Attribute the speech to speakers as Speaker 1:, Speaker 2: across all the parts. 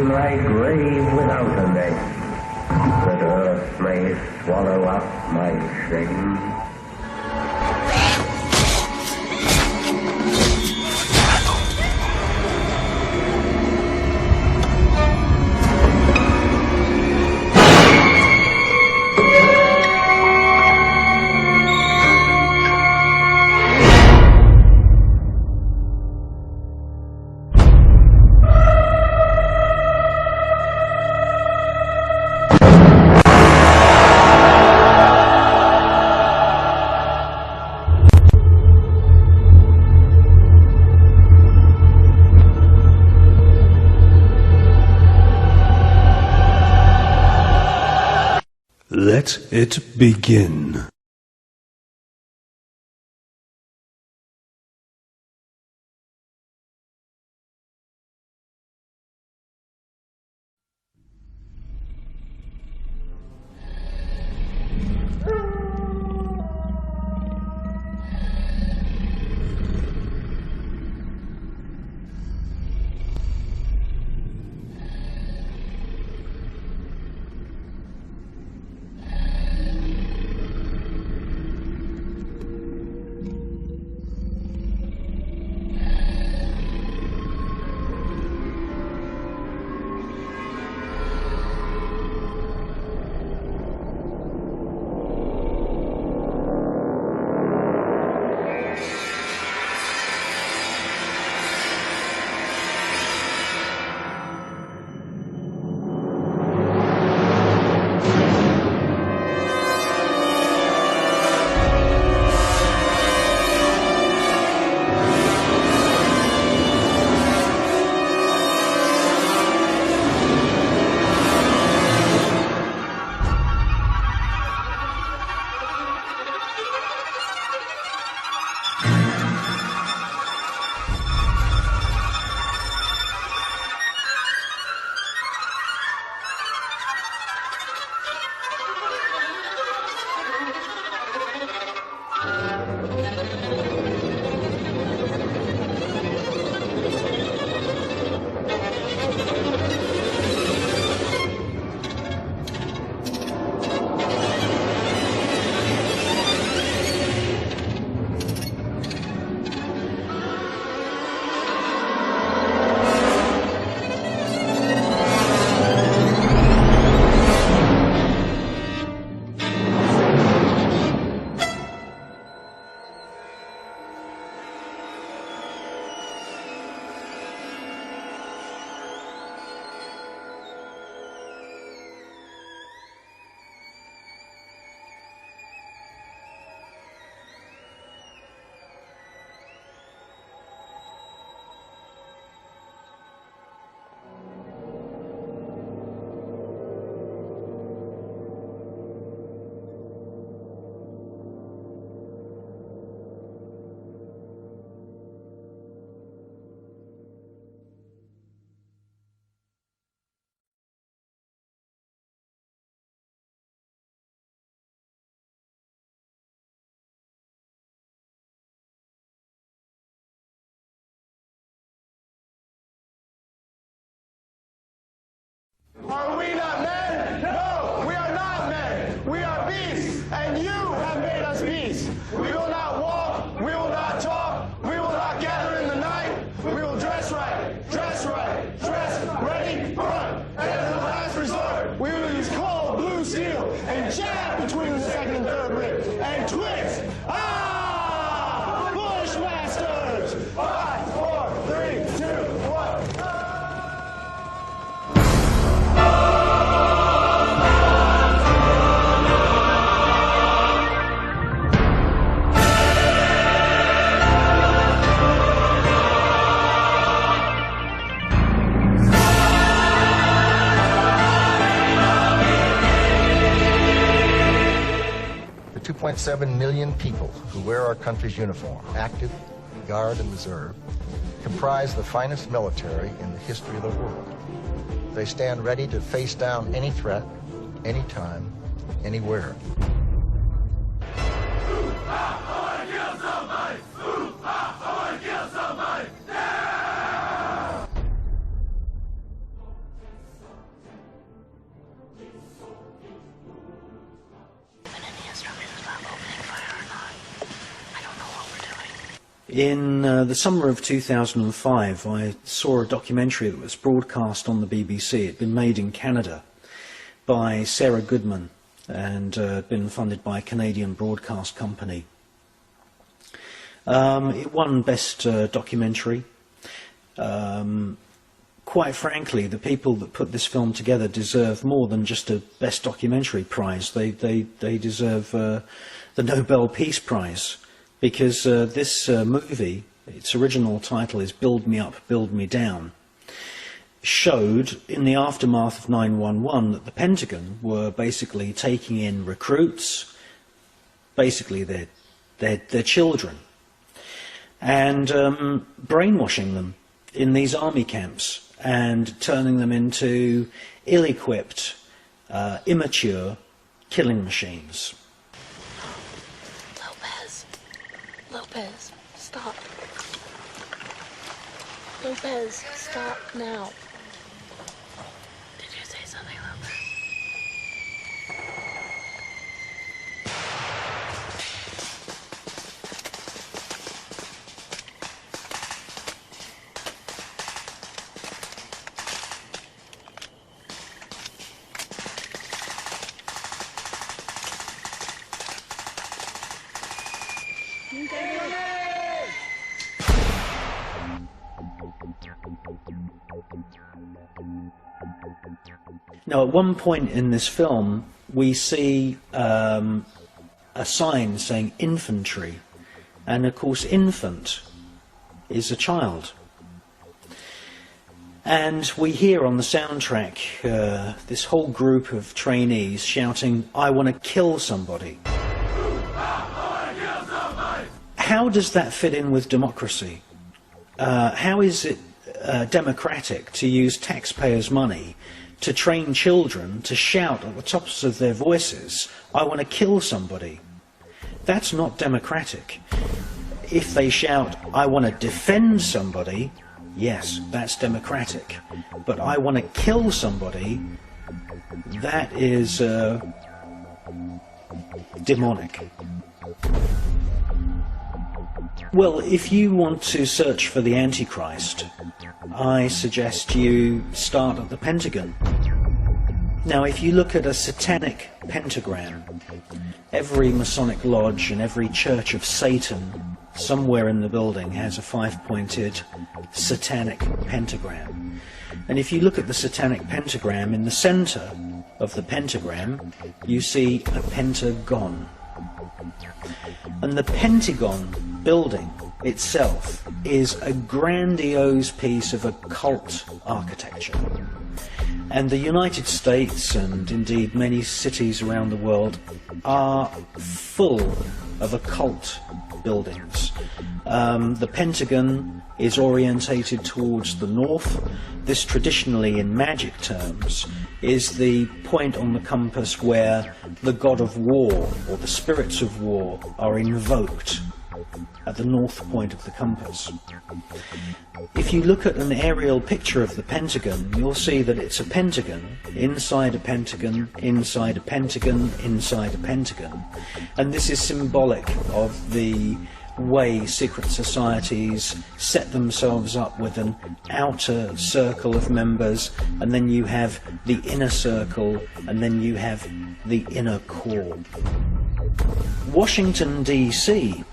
Speaker 1: my grave without a name, that earth may swallow up my shame.
Speaker 2: Let it begin.
Speaker 3: Are we not men? No, we are not men. We are beasts, and you have made us beasts. We will not walk, we will not talk, we will not gather in the night. We will dress right, dress ready, run. And as a last resort, we will use cold blue steel and jab between the second and third rib and twist. Ah! Bushmasters! 5, 4, 3, 2, 1.
Speaker 4: The 2.7 million people who wear our country's uniform, active, guard, and reserve, comprise the finest military in the history of the world. They stand ready to face down any threat, anytime, anywhere.
Speaker 5: In the summer of 2005, I saw a documentary that was broadcast on the BBC. It had been made in Canada by Sarah Goodman and been funded by a Canadian broadcast company. It won Best Documentary. Quite frankly, the people that put this film together deserve more than just a Best Documentary prize. They deserve the Nobel Peace Prize, because this movie, its original title is Build Me Up, Build Me Down, showed in the aftermath of 9/11 that the Pentagon were basically taking in recruits, basically their children, and brainwashing them in these army camps and turning them into ill-equipped, immature killing machines.
Speaker 6: Lopez, stop. Lopez, stop now. Did you say something, Lopez?
Speaker 5: Now, at one point in this film, we see a sign saying infantry, and of course infant is a child. And we hear on the soundtrack this whole group of trainees shouting, "I want to kill somebody." How does that fit in with democracy? How is it democratic to use taxpayers' money to train children to shout at the tops of their voices, "I want to kill somebody"? That's not democratic. If they shout, "I want to defend somebody," yes, that's democratic. But "I want to kill somebody," that is demonic. Well, if you want to search for the Antichrist, I suggest you start at the Pentagon. Now, if you look at a satanic pentagram, every Masonic lodge and every church of Satan somewhere in the building has a five-pointed satanic pentagram. And if you look at the satanic pentagram, in the center of the pentagram, you see a pentagon. And the Pentagon building itself is a grandiose piece of occult architecture. And the United States, and indeed many cities around the world, are full of occult buildings. The Pentagon is orientated towards the north. This, traditionally in magic terms, is the point on the compass where the god of war, or the spirits of war, are invoked at the north point of the compass. If you look at an aerial picture of the Pentagon, you'll see that it's a pentagon, inside a pentagon, inside a pentagon, inside a pentagon. And this is symbolic of the way secret societies set themselves up with an outer circle of members, and then you have the inner circle, and then you have the inner core. Washington, D.C.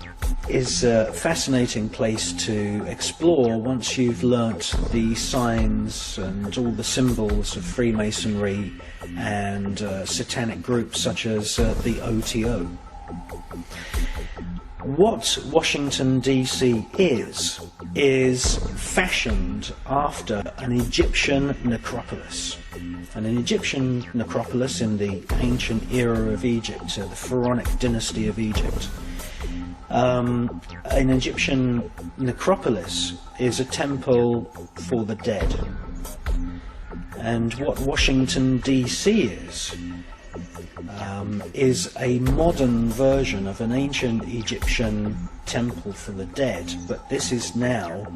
Speaker 5: is a fascinating place to explore once you've learnt the signs and all the symbols of Freemasonry and satanic groups such as the OTO. What Washington, D.C. is fashioned after an Egyptian necropolis. And an Egyptian necropolis in the ancient era of Egypt, the Pharaonic dynasty of Egypt. An Egyptian necropolis is a temple for the dead. And what Washington, D.C. is a modern version of an ancient Egyptian temple for the dead, but this is now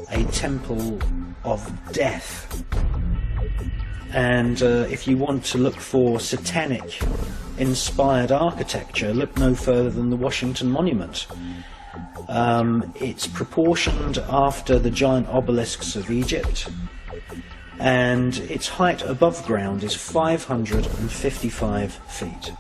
Speaker 5: a temple of death. And if you want to look for satanic inspired architecture, look no further than the Washington Monument. It's proportioned after the giant obelisks of Egypt, and its height above ground is 555 feet.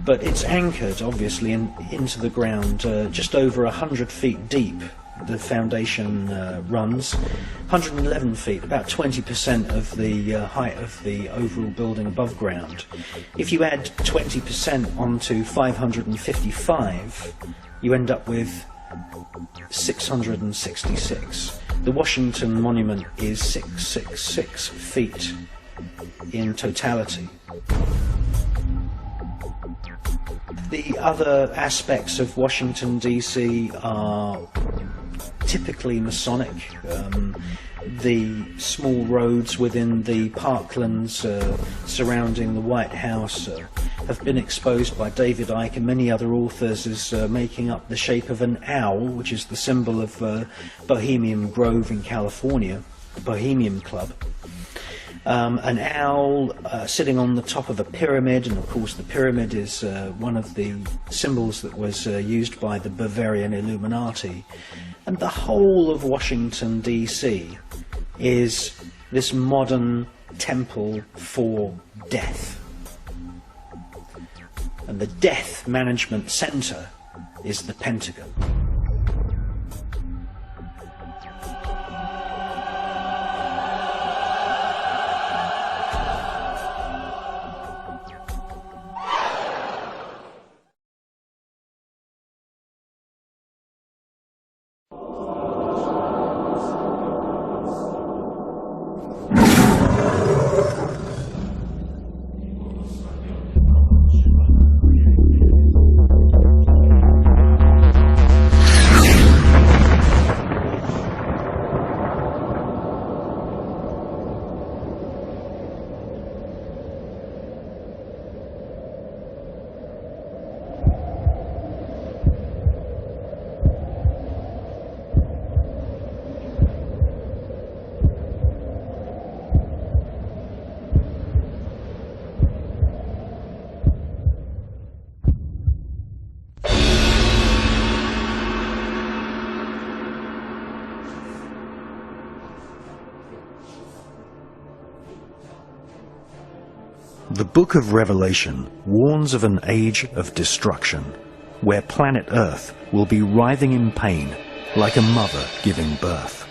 Speaker 5: But it's anchored, obviously, into the ground just over 100 feet deep. The foundation runs 111 feet, about 20% of the height of the overall building above ground. If you add 20% onto 555, you end up with 666. The Washington Monument is 666 feet in totality. The other aspects of Washington, D.C. are typically Masonic. The small roads within the parklands surrounding the White House have been exposed by David Icke and many other authors as making up the shape of an owl, which is the symbol of Bohemian Grove in California, Bohemian Club. An owl sitting on the top of a pyramid, and of course the pyramid is one of the symbols that was used by the Bavarian Illuminati. And the whole of Washington, D.C. is this modern temple for death. And the death management center is the Pentagon.
Speaker 7: The Book of Revelation warns of an age of destruction, where planet Earth will be writhing in pain like a mother giving birth.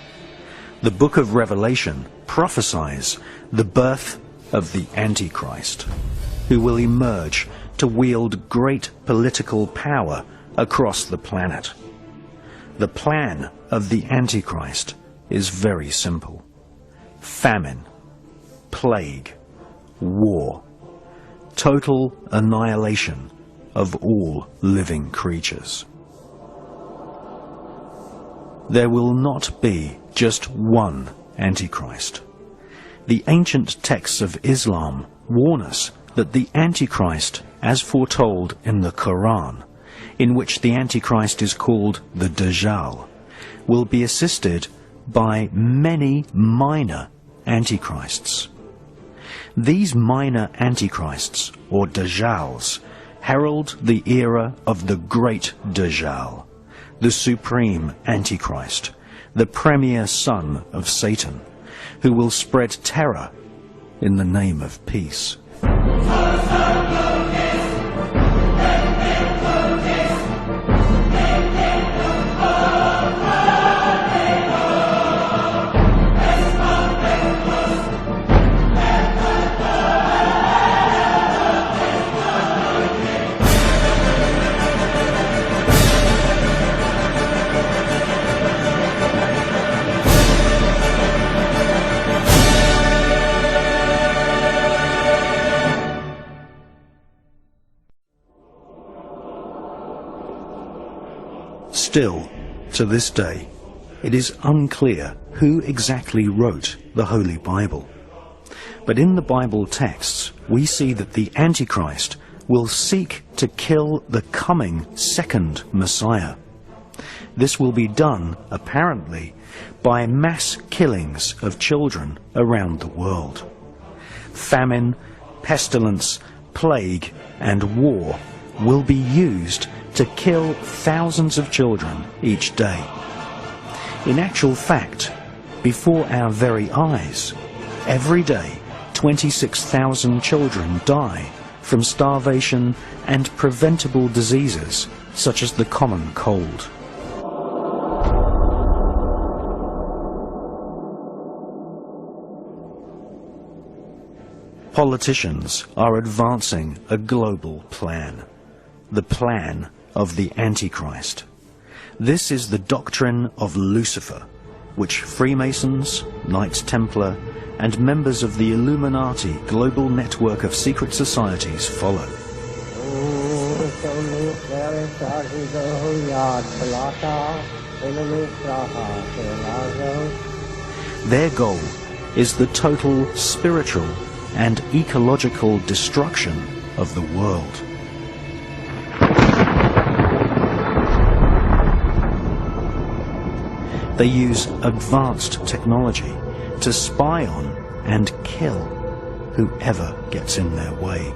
Speaker 7: The Book of Revelation prophesies the birth of the Antichrist, who will emerge to wield great political power across the planet. The plan of the Antichrist is very simple: famine, plague, war, total annihilation of all living creatures. There will not be just one Antichrist. The ancient texts of Islam warn us that the Antichrist, as foretold in the Quran, in which the Antichrist is called the Dajjal, will be assisted by many minor Antichrists. These minor Antichrists, or Dajjals, herald the era of the great Dajjal, the supreme Antichrist, the premier son of Satan, who will spread terror in the name of peace. Still, to this day, it is unclear who exactly wrote the Holy Bible. But in the Bible texts, we see that the Antichrist will seek to kill the coming second Messiah. This will be done, apparently, by mass killings of children around the world. Famine, pestilence, plague, and war will be used to kill thousands of children each day. In actual fact, before our very eyes, every day 26,000 children die from starvation and preventable diseases such as the common cold. Politicians are advancing a global plan, the plan of the Antichrist. This is the doctrine of Lucifer, which Freemasons, Knights Templar, and members of the Illuminati global network of secret societies follow. Their goal is the total spiritual and ecological destruction of the world. They use advanced technology to spy on and kill whoever gets in their way.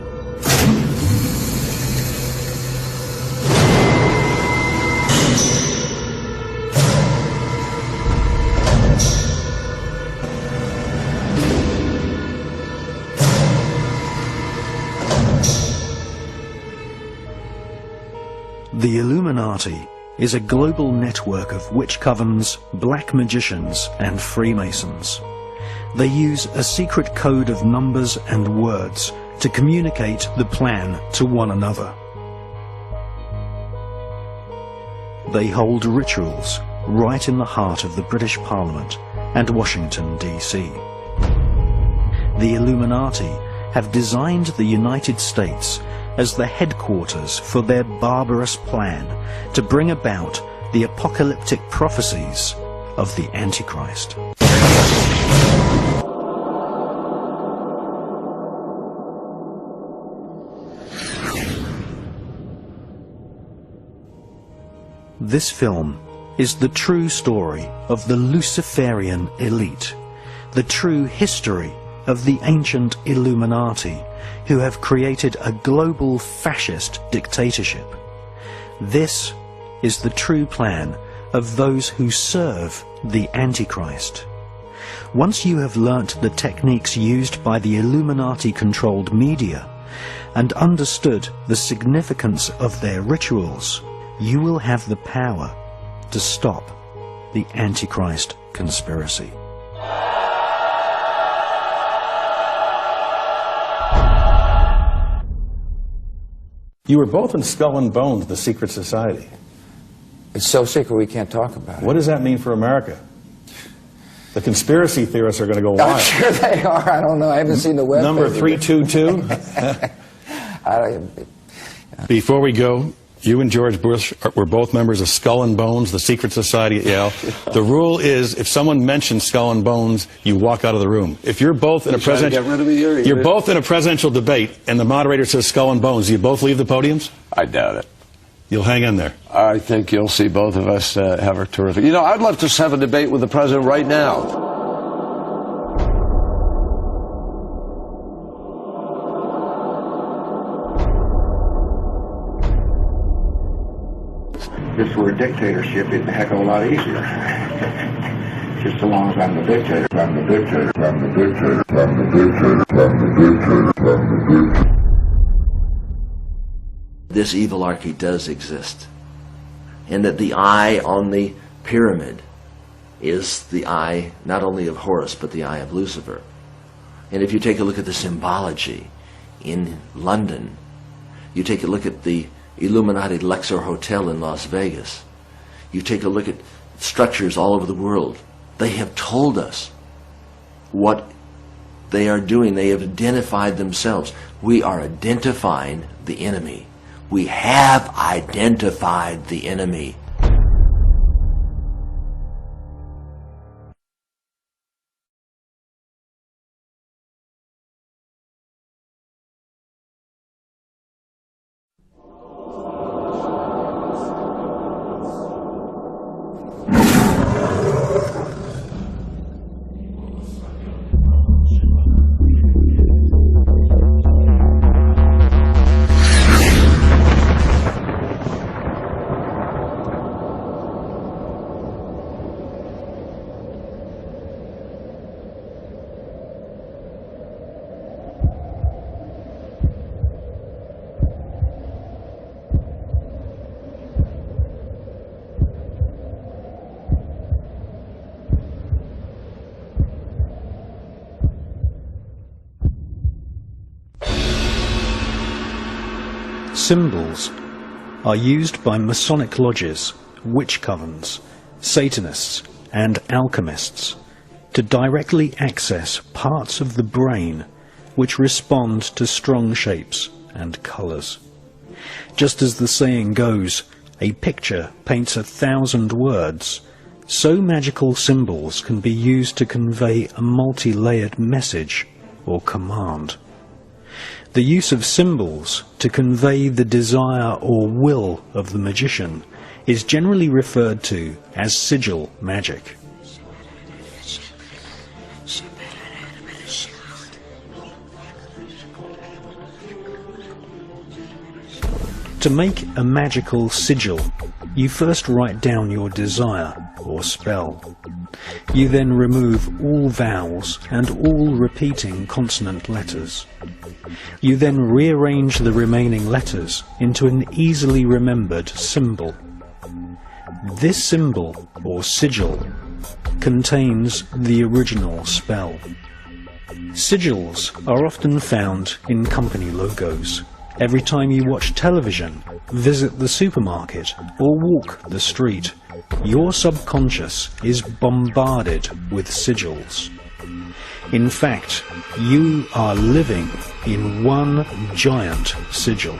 Speaker 7: The Illuminati is a global network of witch covens, black magicians, and Freemasons. They use a secret code of numbers and words to communicate the plan to one another. They hold rituals right in the heart of the British Parliament and Washington, D.C. The Illuminati have designed the United States as the headquarters for their barbarous plan to bring about the apocalyptic prophecies of the Antichrist. This film is the true story of the Luciferian elite, the true history of the ancient Illuminati, who have created a global fascist dictatorship. This is the true plan of those who serve the Antichrist. Once you have learnt the techniques used by the Illuminati-controlled media and understood the significance of their rituals, you will have the power to stop the Antichrist conspiracy.
Speaker 8: You were both in Skull and Bones, the secret society.
Speaker 9: It's so secret we can't talk about it.
Speaker 8: What does that mean for America? The conspiracy theorists are going to go
Speaker 9: I'm
Speaker 8: wild.
Speaker 9: sure they are. I don't know. I haven't seen the web.
Speaker 8: Number 322. Before we go, you and George Bush were both members of Skull and Bones, the secret society at Yale. The rule is, if someone mentions Skull and Bones, you walk out of the room. If you're both in a you're both in a presidential debate, and the moderator says Skull and Bones, do you both leave the podiums?
Speaker 10: I doubt it.
Speaker 8: You'll hang in there.
Speaker 10: I think you'll see both of us have a terrific... You know, I'd love to have a debate with the president right now.
Speaker 11: If this were a dictatorship, it'd be a heck of a lot easier. Just so long as I'm the dictator, I'm the dictator, I'm the dictator, I'm the dictator, I'm the dictator, I'm the dictator.
Speaker 12: This evilarchy does exist, and that the eye on the pyramid is the eye not only of Horus but the eye of Lucifer. And if you take a look at the symbology in London, you take a look at the Illuminati Luxor Hotel in Las Vegas, you take a look at structures all over the world, they have told us what they are doing. They have identified themselves. We are identifying the enemy. We have identified the enemy.
Speaker 7: symbols are used by Masonic lodges, witch covens, Satanists and alchemists to directly access parts of the brain which respond to strong shapes and colours. Just as the saying goes, a picture paints 1,000 words, so magical symbols can be used to convey a multi-layered message or command. The use of symbols to convey the desire or will of the magician is generally referred to as sigil magic. To make a magical sigil, you first write down your desire or spell. You then remove all vowels and all repeating consonant letters. You then rearrange the remaining letters into an easily remembered symbol. This symbol, or sigil, contains the original spell. Sigils are often found in company logos. Every time you watch television, visit the supermarket, or walk the street, your subconscious is bombarded with sigils. In fact, you are living in one giant sigil.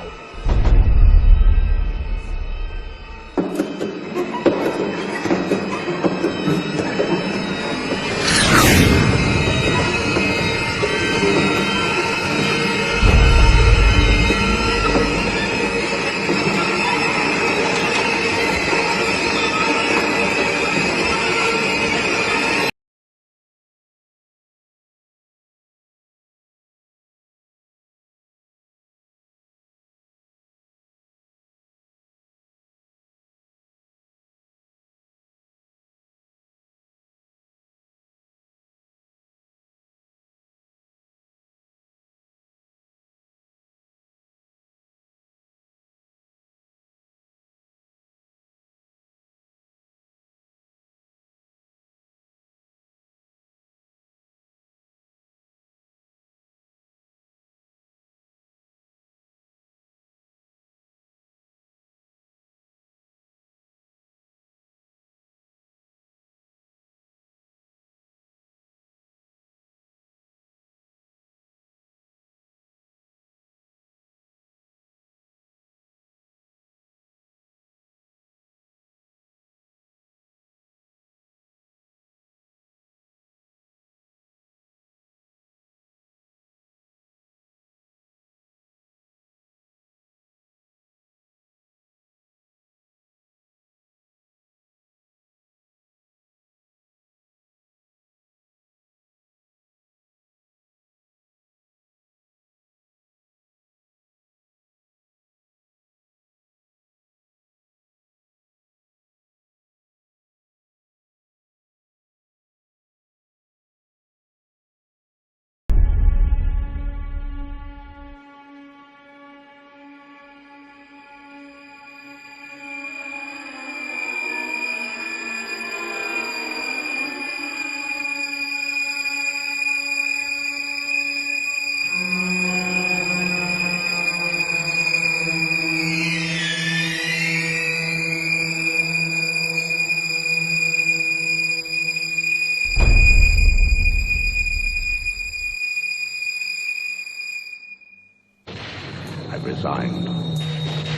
Speaker 13: Resigned.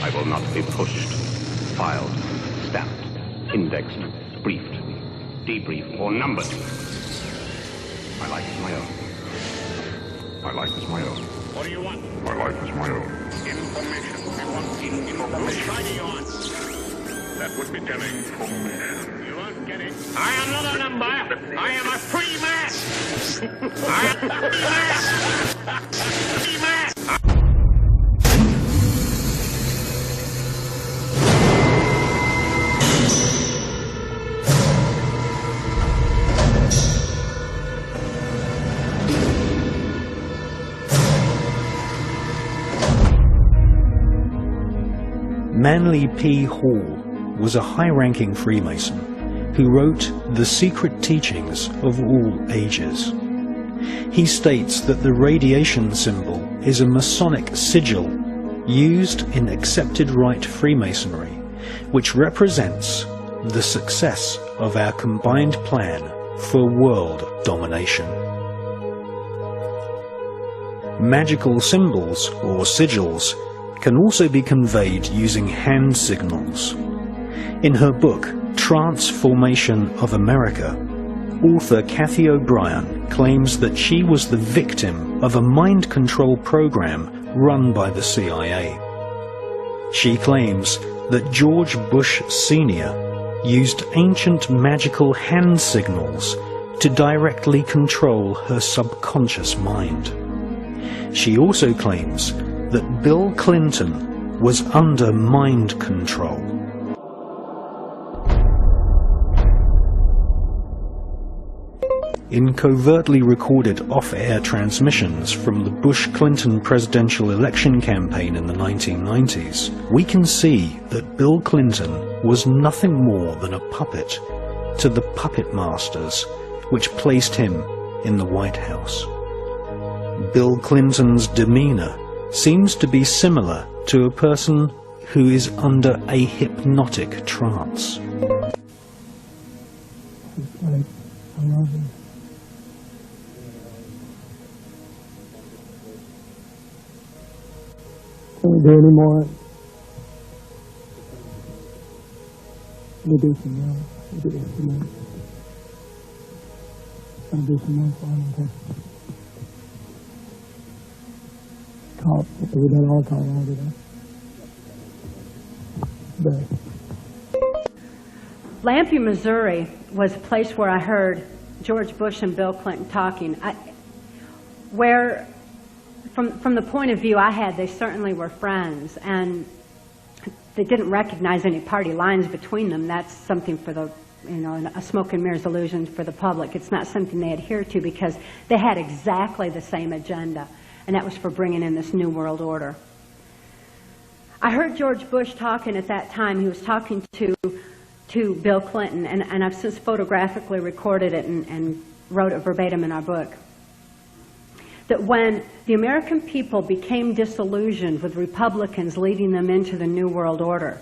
Speaker 13: I will not be pushed, filed, stamped, indexed, briefed, debriefed, or numbered. My life is my own. My life is my own. What do you want? My life is my own. Information. We want information. Who's signing on? That would be telling information. You won't get it. I am not a number. I am a free man. I am a free man. Free man.
Speaker 7: Manly P. Hall was a high-ranking Freemason who wrote The Secret Teachings of All Ages. He states that the radiation symbol is a Masonic sigil used in accepted rite Freemasonry, which represents the success of our combined plan for world domination. Magical symbols, or sigils, can also be conveyed using hand signals. In her book, Transformation of America, author Kathy O'Brien claims that she was the victim of a mind control program run by the CIA. She claims that George Bush Sr. used ancient magical hand signals to directly control her subconscious mind. She also claims that Bill Clinton was under mind control. In covertly recorded off-air transmissions from the Bush-Clinton presidential election campaign in the 1990s, we can see that Bill Clinton was nothing more than a puppet to the puppet masters which placed him in the White House. Bill Clinton's demeanor seems to be similar to a person who is under a hypnotic trance.
Speaker 14: I love you. Can we do any more? We'll do some more. We'll do some more. I'll do some more for him. Talk. We done all talk all today.
Speaker 15: Lampe, Missouri was a place where I heard George Bush and Bill Clinton talking. From the point of view I had, they certainly were friends, and they didn't recognize any party lines between them. That's something for the, a smoke and mirrors illusion for the public. It's not something they adhere to because they had exactly the same agenda, and that was for bringing in this new world order. I heard George Bush talking at that time. He was talking to Bill Clinton, and I've since photographically recorded it and wrote it verbatim in our book. That when the American people became disillusioned with Republicans leading them into the New World Order,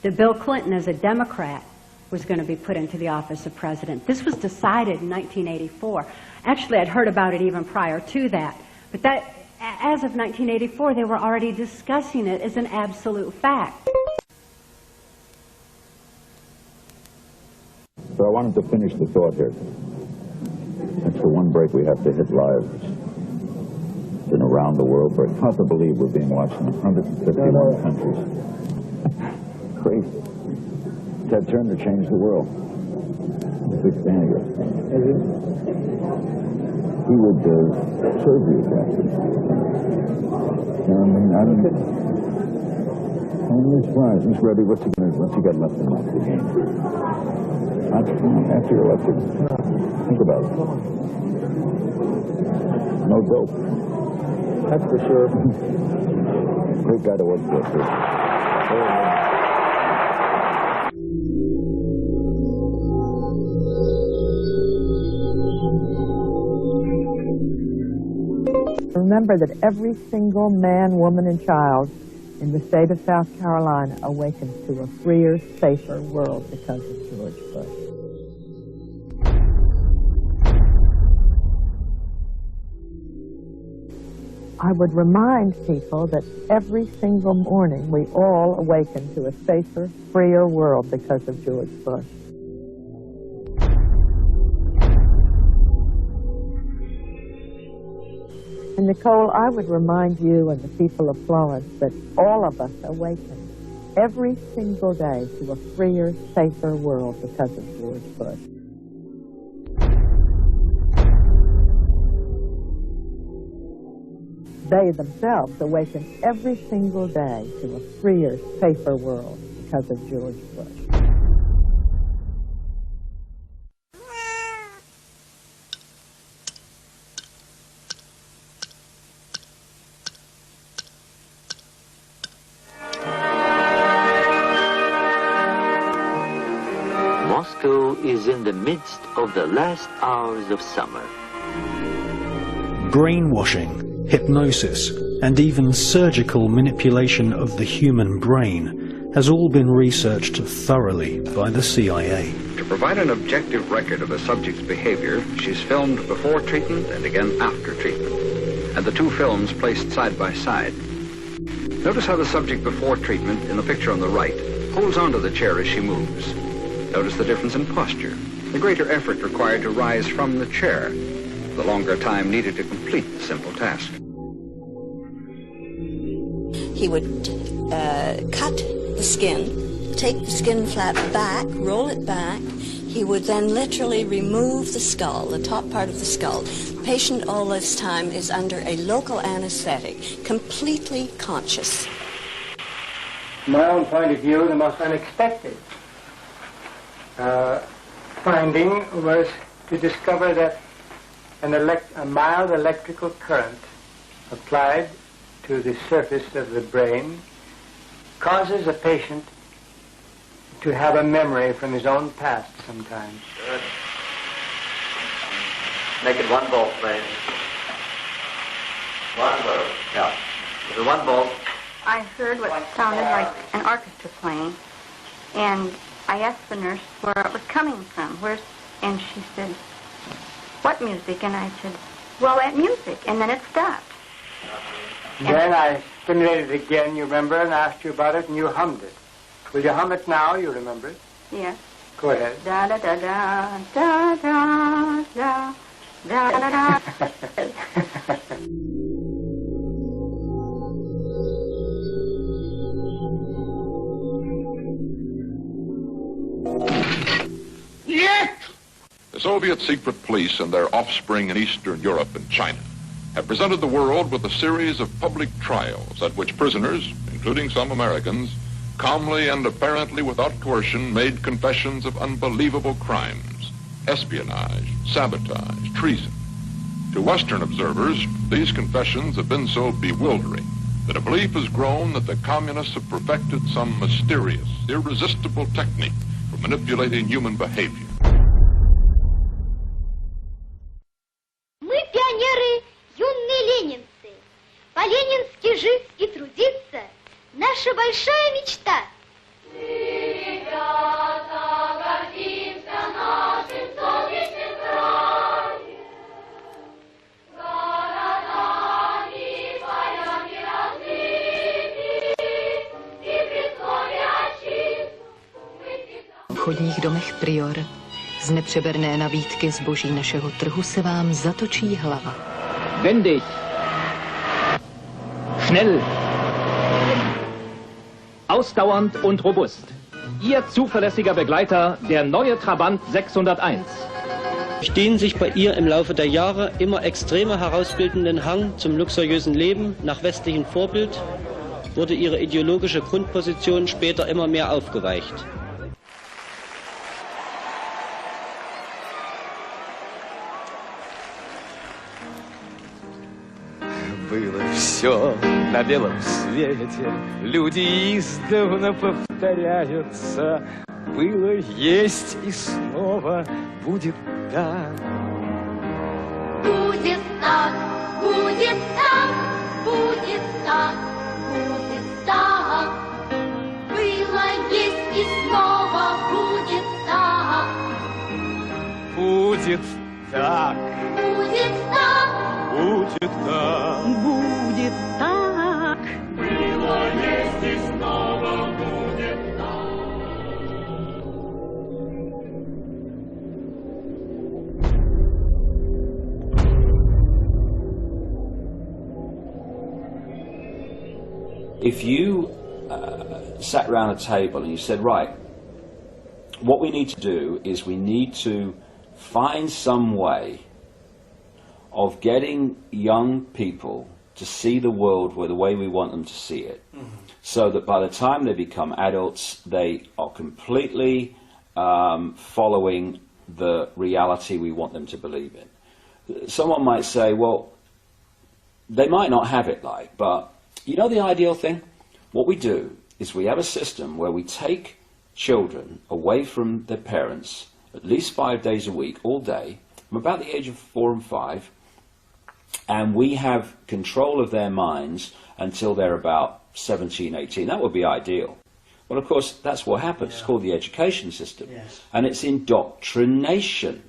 Speaker 15: that Bill Clinton, as a Democrat, was going to be put into the office of president. This was decided in 1984. Actually, I'd heard about it even prior to that. But that, as of 1984, they were already discussing it as an absolute fact.
Speaker 16: So I wanted to finish the thought here. That's the one break we have to hit live. Been around the world, but it's hard to believe we're being watched in 151 countries. Crazy. Ted Turner changed the world. I'm a big fan of yours. He would serve you exactly. I'm surprised. He's ready. What's he got left in the game? After you're elected, think about it. No dope. That's for sure. Great guy to work for.
Speaker 17: Remember that every single man, woman, and child in the state of South Carolina awakens to a freer, safer world because of George Bush. I would remind people that every single morning we all awaken to a safer, freer world because of George Bush. And Nicole, I would remind you and the people of Florence that all of us awaken every single day to a freer, safer world because of George Bush. They themselves awaken every single day to a freer, safer world because of George Bush.
Speaker 18: Moscow is in the midst of the last hours of summer.
Speaker 7: Brainwashing, hypnosis, and even surgical manipulation of the human brain has all been researched thoroughly by the CIA.
Speaker 19: To provide an objective record of a subject's behavior, she's filmed before treatment and again after treatment, and the two films placed side by side. Notice how the subject before treatment, in the picture on the right, holds onto the chair as she moves. Notice the difference in posture, the greater effort required to rise from the chair, the longer time needed to complete the simple task.
Speaker 20: He would cut the skin, take the skin flap back, roll it back. He would then literally remove the skull, the top part of the skull. The patient all this time is under a local anesthetic, completely conscious.
Speaker 21: From my own point of view, the most unexpected finding was to discover that a mild electrical current applied to the surface of the brain causes a patient to have a memory from his own past sometimes.
Speaker 22: Good. Make it 1 volt, please. 1 volt. Yeah. Is it 1 volt?
Speaker 23: I heard what sounded like an orchestra playing, and I asked the nurse where it was coming from. And she said, "What music?" And I said, "Well, that music." And then it stopped.
Speaker 21: Then I stimulated it again, you remember, and asked you about it, and you hummed it. Will you hum it now? You remember it?
Speaker 23: Yes.
Speaker 21: Go ahead.
Speaker 23: Da da da da da da da da da da.
Speaker 24: The Soviet secret police and their offspring in Eastern Europe and China have presented the world with a series of public trials at which prisoners, including some Americans, calmly and apparently without coercion made confessions of unbelievable crimes, espionage, sabotage, treason. To Western observers, these confessions have been so bewildering that a belief has grown that the communists have perfected some mysterious, irresistible technique for manipulating human behavior.
Speaker 25: Мы пионеры, юные ленинцы. По-ленински жить и трудиться – наша большая мечта.
Speaker 26: V obchodních domech Prior z nepřeberné nabídky zboží našeho trhu se vám zatočí hlava.
Speaker 27: Wendig! Schnell! Ausdauernd und robust. Ihr zuverlässiger Begleiter, der neue Trabant 601.
Speaker 28: Durch den sich bei ihr im Laufe der Jahre immer extremer herausbildenden Hang zum luxuriösen Leben nach westlichem Vorbild wurde ihre ideologische Grundposition später immer mehr aufgeweicht.
Speaker 29: Было все на белом свете, люди издавна повторяются. Было, есть и снова будет так.
Speaker 25: Будет так, будет так, будет так, будет так. Было, есть и снова будет так.
Speaker 29: Будет так.
Speaker 25: Будет так.
Speaker 29: Будет так.
Speaker 26: Будет так.
Speaker 25: Было, есть и снова будет так.
Speaker 30: If you sat around a table and you said, right, what we need to do is we need to find some way of getting young people to see the world the way we want them to see it, so that by the time they become adults, they are completely following the reality we want them to believe in. Someone might say, well, they might not have it like, but you know the ideal thing? What we do is we have a system where we take children away from their parents at least 5 days a week, all day, from about the age of 4 and 5, and we have control of their minds until they're about 17, 18. That would be ideal. Well, of course, that's what happens. It's called the education system.
Speaker 7: Yes.
Speaker 30: And it's indoctrination.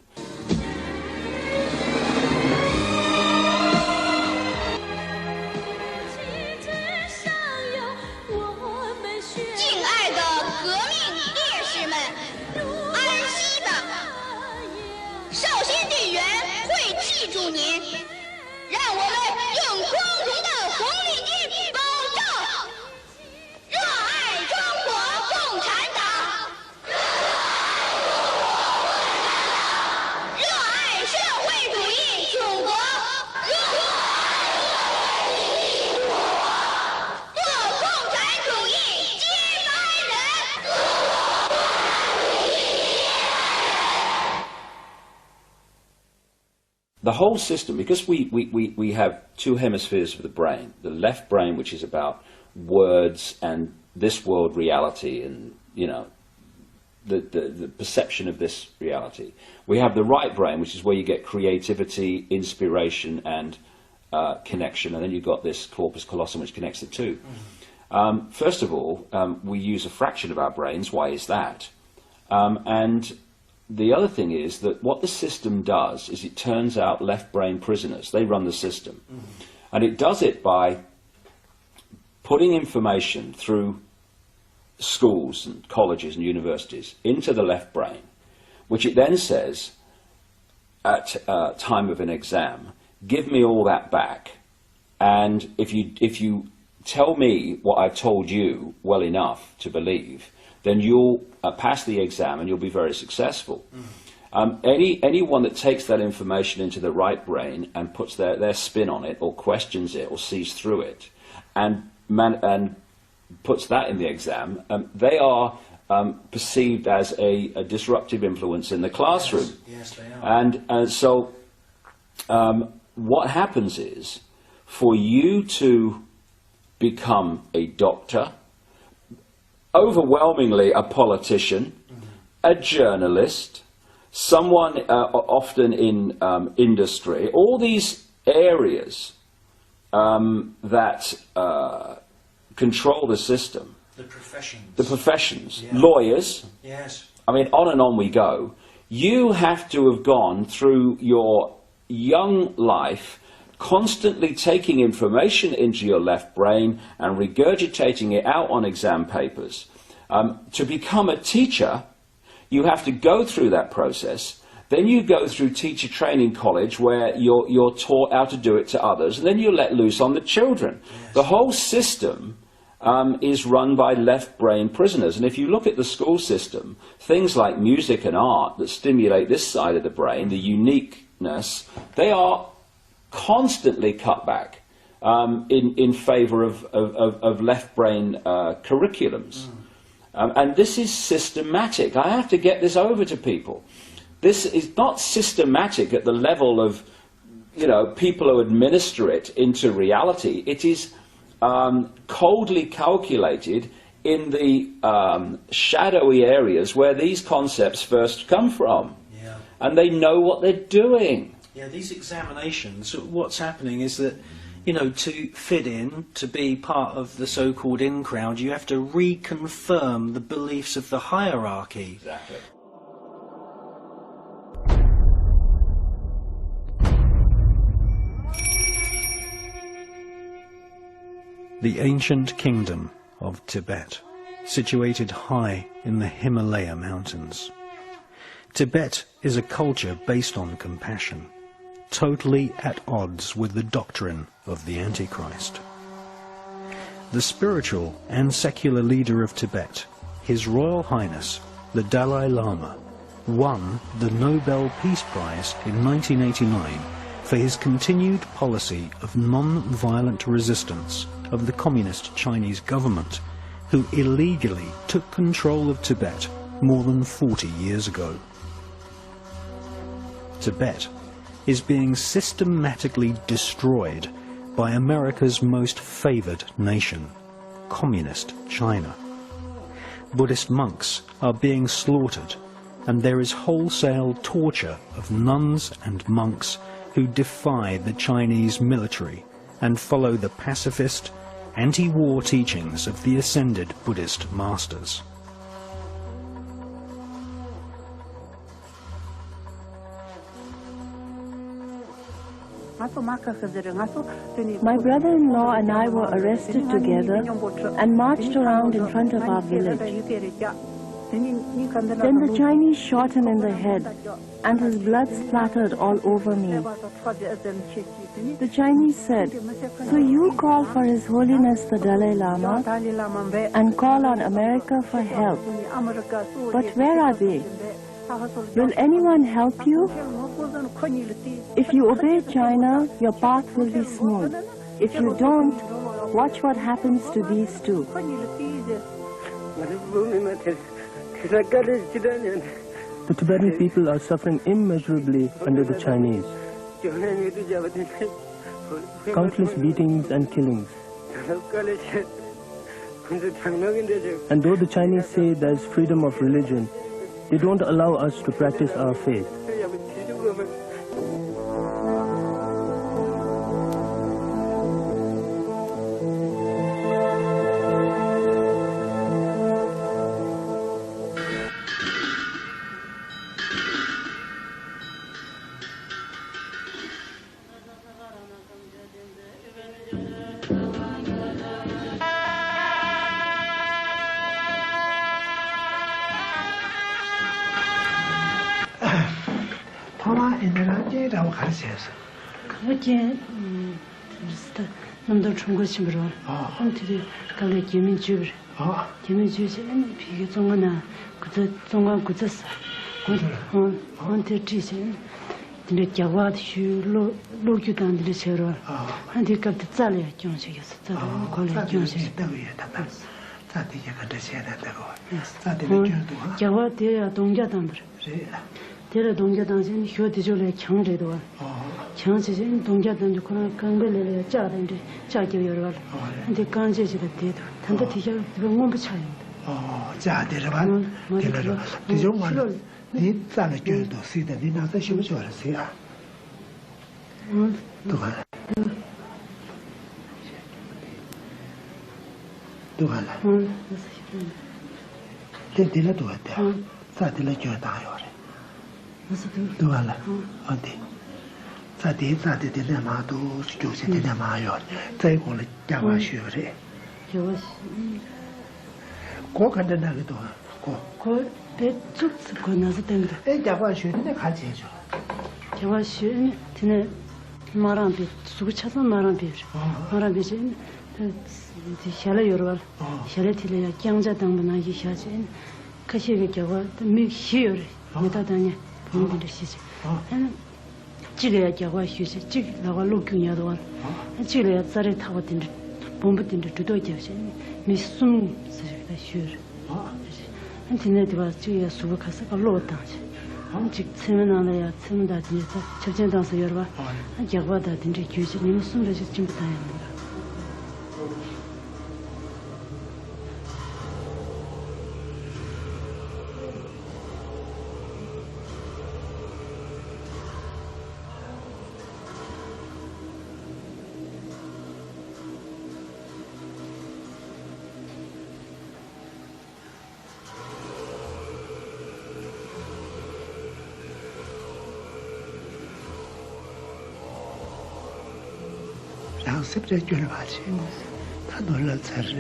Speaker 30: The whole system, because we have two hemispheres of the brain, the left brain, which is about words and this world reality and, you know, the perception of this reality. We have the right brain, which is where you get creativity, inspiration, and connection, and then you've got this corpus callosum, which connects the two. First of all, we use a fraction of our brains. Why is that? And the other thing is that what the system does is it turns out left brain prisoners. They run the system. And it does it by putting information through schools and colleges and universities into the left brain, which it then says at time of an exam, give me all that back, and if you tell me what I've told you well enough to believe, then you'll pass the exam and you'll be very successful. Anyone that takes that information into the right brain and puts their spin on it, or questions it, or sees through it, and puts that in the exam, they are perceived as a disruptive influence in the classroom.
Speaker 7: Yes, they are.
Speaker 30: And so what happens is, for you to become a doctor, overwhelmingly a politician, a journalist, someone often in industry, all these areas that control the system.
Speaker 7: The professions.
Speaker 30: The professions.
Speaker 7: Yeah.
Speaker 30: Lawyers.
Speaker 7: Yes.
Speaker 30: I mean, on and on we go. You have to have gone through your young life constantly taking information into your left brain and regurgitating it out on exam papers. To become a teacher, you have to go through that process. Then you go through teacher training college, where you're taught how to do it to others, and then you're let loose on the children. Yes. The whole system is run by left brain prisoners. And if you look at the school system, things like music and art that stimulate this side of the brain, the uniqueness, they are constantly cut back in favor of left brain curriculums. And this is systematic. I have to get this over to people. This is not systematic at the level of, you know, people who administer it into reality. It is coldly calculated in the shadowy areas where these concepts first come from.
Speaker 7: Yeah.
Speaker 30: And they know what they're doing.
Speaker 7: Yeah, these examinations, what's happening is that, you know, to fit in, to be part of the so-called in crowd, you have to reconfirm the beliefs of the hierarchy.
Speaker 30: Exactly.
Speaker 7: The ancient kingdom of Tibet, situated high in the Himalaya mountains. Tibet is a culture based on compassion, totally at odds with the doctrine of the Antichrist. The spiritual and secular leader of Tibet, His Royal Highness, the Dalai Lama, won the Nobel Peace Prize in 1989 for his continued policy of non-violent resistance of the communist Chinese government, who illegally took control of Tibet more than 40 years ago. Tibet is being systematically destroyed by America's most favored nation, Communist China. Buddhist monks are being slaughtered, and there is wholesale torture of nuns and monks who defy the Chinese military and follow the pacifist, anti-war teachings of the ascended Buddhist masters.
Speaker 1: My brother-in-law and I were arrested together and marched around in front of our village. Then the Chinese shot him in the head, and his blood splattered all over me. The Chinese said, "So you call for His Holiness the Dalai Lama and call on America for help. But where are they? Will anyone help you? If you obey China, your path will be smooth. If you don't, watch what happens to these two."
Speaker 14: The Tibetan people are suffering immeasurably under the Chinese. Countless beatings and killings. And though the Chinese say there is freedom of religion, they don't allow us to practice our faith.
Speaker 2: Tera dongja dansin hyo dijo le chang re do chang se dongja dan ju kona kangbe le cha den de cha ge yor wal ande kan je de de tanda ti ja de ngom bu cha yin
Speaker 3: cha de ba de le de jo ma ni za le ge do si de ni na sa shi bu jo le si a do ba do ba la de le do ta sa de le jo da yo对了，好的。在地在的的那嘛都就是的那嘛样，再过来讲话学的。我看的那个多，
Speaker 2: 我别组织过那是等的。
Speaker 3: 哎，讲话学的那看清楚。
Speaker 2: 讲话学呢，现在马上别，苏个车上马上别，马上别是，下来有了，下来提了讲着等不那一下去，可惜个讲话没学了，没到当年。我们的事情，这个要教我学习，这个那个路更要多了，这个要早点他我盯着，不盯着最多教些，没送是在学了，你现在对吧？就要书开始个路当去，这前面那呀，前面大今天在前天当时有了吧？教我的盯着学习，你们送的是真不当样的。
Speaker 3: 然后是不是觉得吧？很多人才是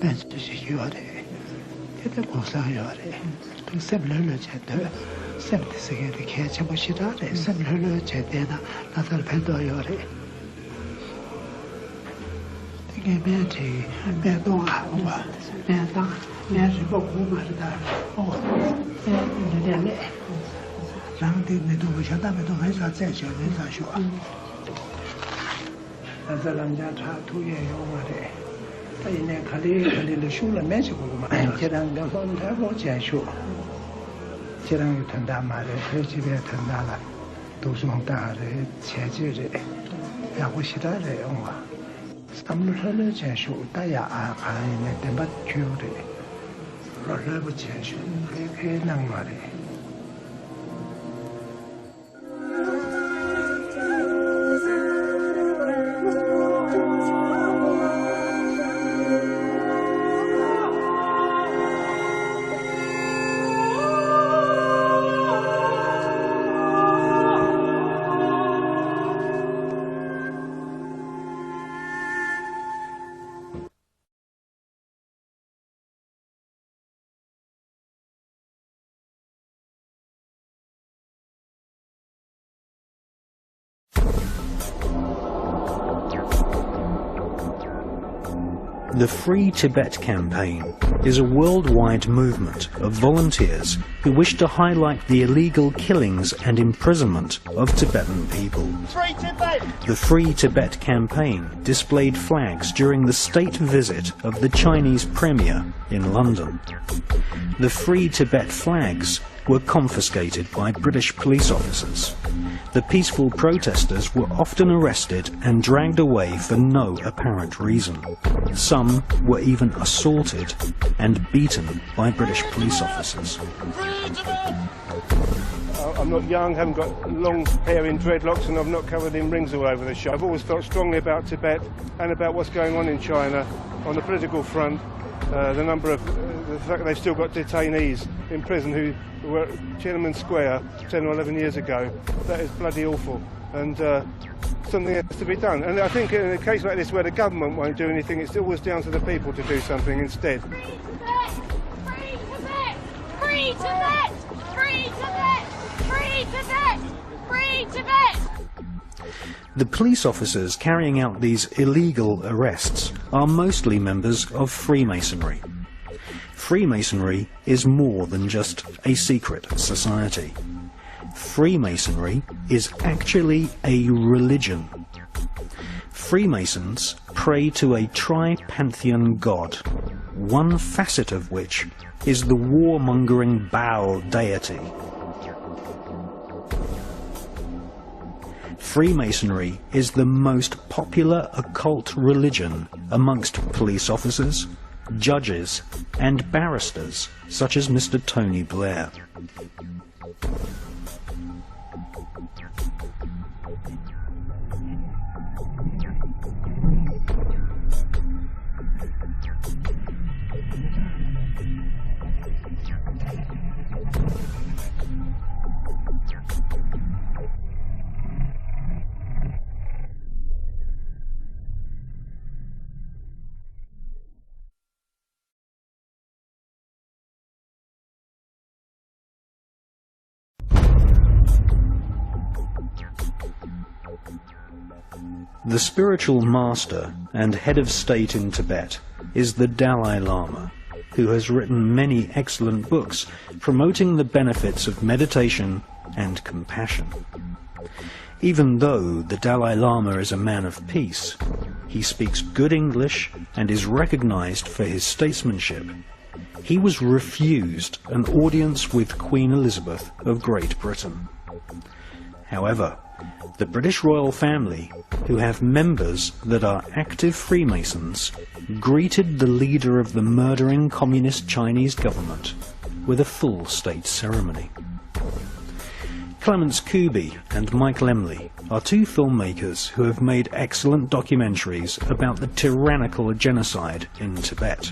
Speaker 3: 但是是有的，也在网上有的，都什么人觉得，什么的这个的看全部是他的，什么人觉得呢？那才很多有的。这个面的面东啊，我面当面是不苦嘛是的，面有点累，然后的那都不晓得，那都很少再学，很少学。那在人家查土也有嘛的，他一年看的书了没学过嘛，这样两方太不接受，这样有很大嘛的，这这边很大了，都是往大的前进的，然后其他的嘛，他们说的接受，大家啊看那点不求的，老是不接受，可以弄嘛的。
Speaker 7: The Free Tibet campaign is a worldwide movement of volunteers who wish to highlight the illegal killings and imprisonment of Tibetan people.
Speaker 4: Free Tibet!
Speaker 7: The Free Tibet campaign displayed flags during the state visit of the Chinese Premier in London. The Free Tibet flags were confiscated by British police officers. The peaceful protesters were often arrested and dragged away for no apparent reason. Some were even assaulted and beaten by British police officers.
Speaker 5: I'm not young, haven't got long hair in dreadlocks, and I'm not covered in rings all over the show. I've always felt strongly about Tibet and about what's going on in China on the political front. The fact that they've still got detainees in prison who were at Tiananmen Square 10 or 11 years ago. That is bloody awful, and something has to be done. And I think in a case like this where the government won't do anything, it's always down to the people to do something instead.
Speaker 4: Free Tibet! Free Tibet! Free Tibet! Free Tibet! Free Tibet!
Speaker 7: The police officers carrying out these illegal arrests are mostly members of Freemasonry. Freemasonry is more than just a secret society. Freemasonry is actually a religion. Freemasons pray to a tri-pantheon god, one facet of which is the warmongering Baal deity. Freemasonry is the most popular occult religion amongst police officers, judges, and barristers, such as Mr. Tony Blair. The spiritual master and head of state in Tibet is the Dalai Lama, who has written many excellent books promoting the benefits of meditation and compassion. Even though the Dalai Lama is a man of peace, he speaks good English and is recognized for his statesmanship. He was refused an audience with Queen Elizabeth of Great Britain. However, the British royal family, who have members that are active Freemasons, greeted the leader of the murdering communist Chinese government with a full state ceremony. Clements Kuby and Mike Lemley are two filmmakers who have made excellent documentaries about the tyrannical genocide in Tibet.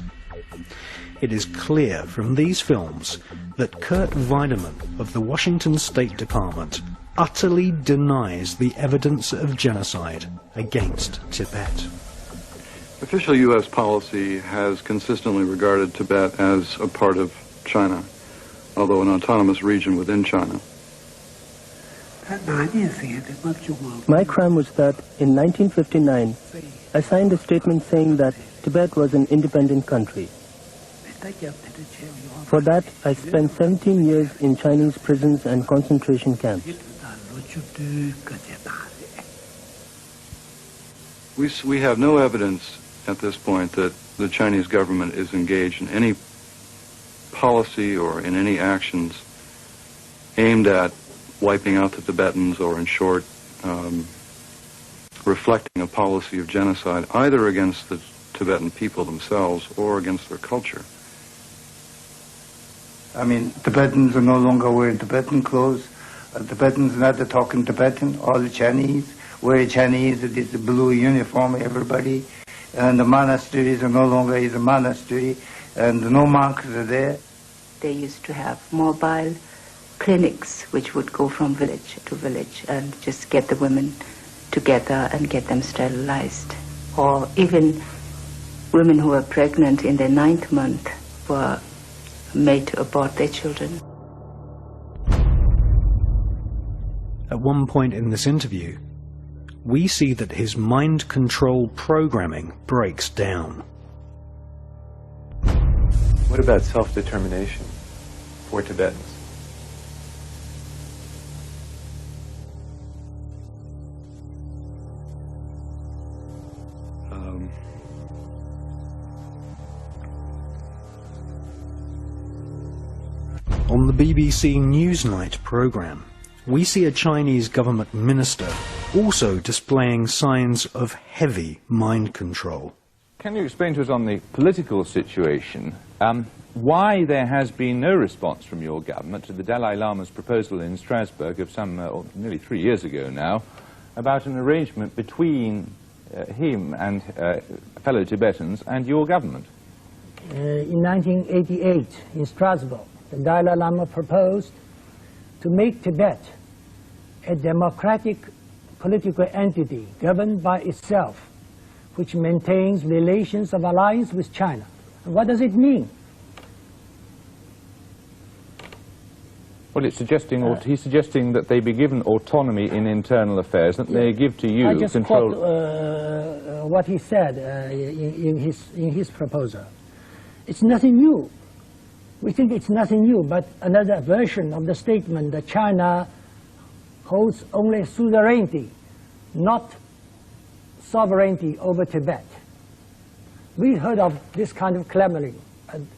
Speaker 7: It is clear from these films that Kurt Weidemann of the Washington State Department utterly denies the evidence of genocide against Tibet.
Speaker 6: Official U.S. policy has consistently regarded Tibet as a part of China, although an autonomous region within China.
Speaker 14: My crime was that in 1959, I signed a statement saying that Tibet was an independent country. For that, I spent 17 years in Chinese prisons and concentration camps.
Speaker 6: We have no evidence at this point that the Chinese government is engaged in any policy or in any actions aimed at wiping out the Tibetans, or in short, reflecting a policy of genocide either against the Tibetan people themselves or against their culture.
Speaker 8: I mean, Tibetans are no longer wearing Tibetan clothes. Tibetans are not talking Tibetan. All the Chinese wear Chinese. It is the blue uniform, everybody. And the monasteries are no longer a monastery, and no monks are there.
Speaker 9: They used to have mobile clinics which would go from village to village and just get the women together and get them sterilized. Or even women who were pregnant in their 9th month were made to abort their children.
Speaker 7: At one point in this interview, we see that his mind control programming breaks down.
Speaker 10: What about self-determination for Tibetans?
Speaker 7: On the BBC Newsnight programme, we see a Chinese government minister also displaying signs of heavy mind control.
Speaker 11: Can you explain to us on the political situation why there has been no response from your government to the Dalai Lama's proposal in Strasbourg of nearly 3 years ago now about an arrangement between him and fellow Tibetans and your government?
Speaker 12: In 1988 in Strasbourg, the Dalai Lama proposed to make Tibet a democratic political entity governed by itself, which maintains relations of alliance with China. And what does it mean?
Speaker 11: Well, it's suggesting, he's suggesting that they be given autonomy in internal affairs, that they give to you
Speaker 12: I just
Speaker 11: control.
Speaker 12: quote what he said in his proposal. It's nothing new. We think it's nothing new, but another version of the statement that China holds only suzerainty, not sovereignty over Tibet. We heard of this kind of clamoring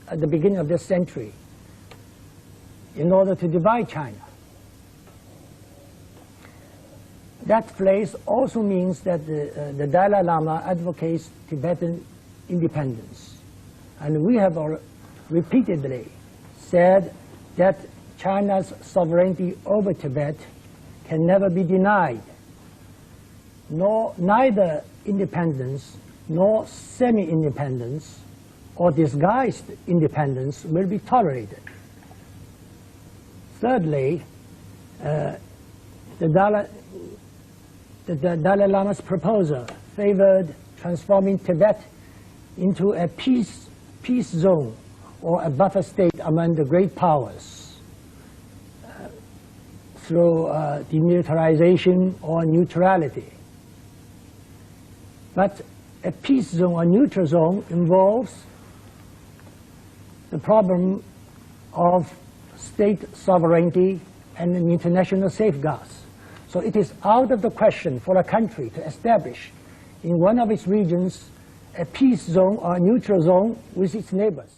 Speaker 12: at the beginning of this century in order to divide China. That phrase also means that the Dalai Lama advocates Tibetan independence. And we have repeatedly said that China's sovereignty over Tibet can never be denied. Neither independence nor semi-independence or disguised independence will be tolerated. Thirdly, the Dalai Lama's proposal favored transforming Tibet into a peace zone or a buffer state among the great powers through demilitarization or neutrality. But a peace zone or neutral zone involves the problem of state sovereignty and international safeguards. So it is out of the question for a country to establish in one of its regions a peace zone or a neutral zone with its neighbors.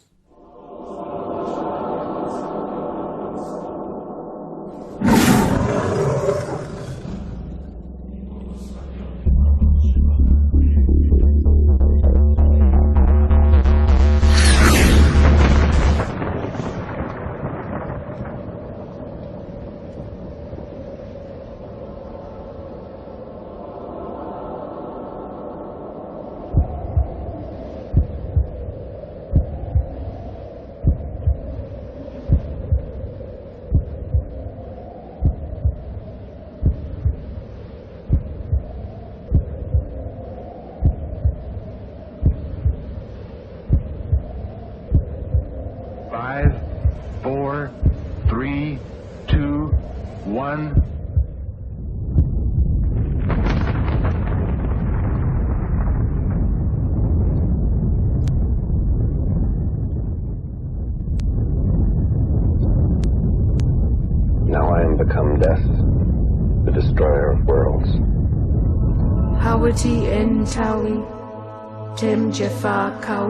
Speaker 13: Become death, the destroyer of worlds.
Speaker 15: Hawati en tawi, tem jefa kau,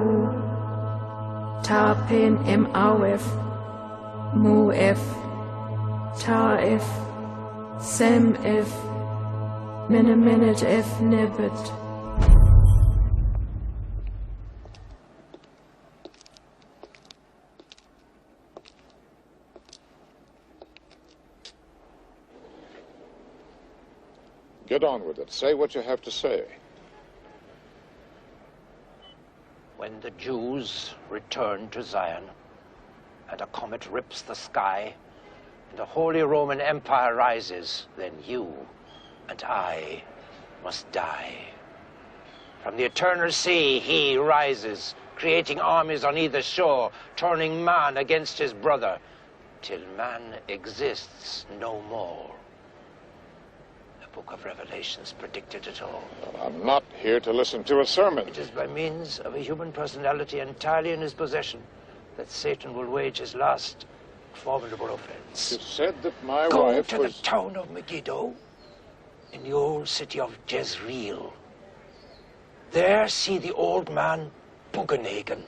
Speaker 15: ta pen em awef, mu f, ta f, sem f, menet f nebet.
Speaker 24: Get on with it. Say what you have to say.
Speaker 16: When the Jews return to Zion, and a comet rips the sky, and the Holy Roman Empire rises, then you and I must die. From the eternal sea he rises, creating armies on either shore, turning man against his brother, till man exists no more. Book of Revelations predicted it all.
Speaker 24: Well, I'm not here to listen to a sermon.
Speaker 16: It is by means of a human personality entirely in his possession that Satan will wage his last formidable offense.
Speaker 24: It is said that my
Speaker 16: Go
Speaker 24: wife
Speaker 16: to
Speaker 24: was...
Speaker 16: the town of Megiddo, in the old city of Jezreel. There see the old man Bugenhagen.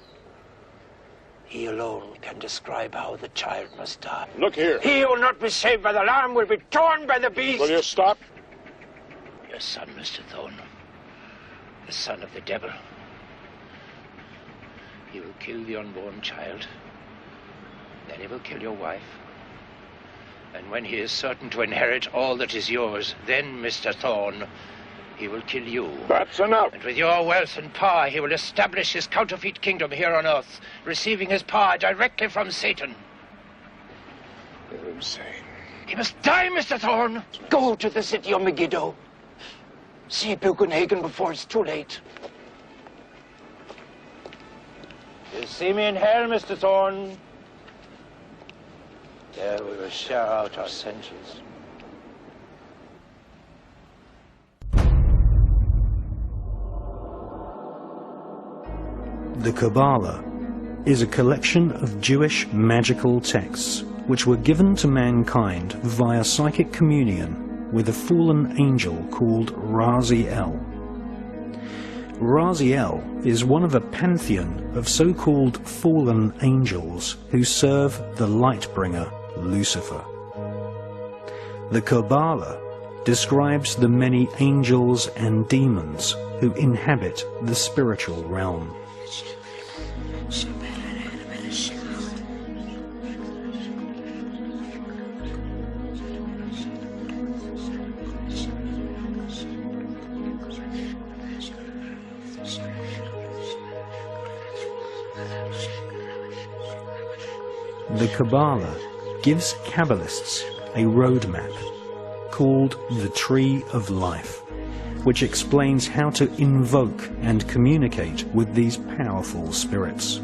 Speaker 16: He alone can describe how the child must die.
Speaker 24: Look here.
Speaker 16: He who will not be saved by the lamb will be torn by the beast.
Speaker 24: Will you stop?
Speaker 16: Your son, Mr. Thorne, the son of the devil. He will kill the unborn child. Then he will kill your wife. And when he is certain to inherit all that is yours, then, Mr. Thorne, he will kill you.
Speaker 24: That's enough.
Speaker 16: And with your wealth and power, he will establish his counterfeit kingdom here on earth, receiving his power directly from Satan.
Speaker 24: You're insane.
Speaker 16: He must die, Mr. Thorne. Go to the city of Megiddo. See Bugenhagen before it's too late. You see me in hell, Mr. Thorne. There we will share out our sentence.
Speaker 7: The Kabbalah is a collection of Jewish magical texts which were given to mankind via psychic communion with a fallen angel called Raziel. Raziel is one of a pantheon of so-called fallen angels who serve the light-bringer Lucifer. The Kabbalah describes the many angels and demons who inhabit the spiritual realm. The Kabbalah gives Kabbalists a roadmap called the Tree of Life, which explains how to invoke and communicate with these powerful spirits.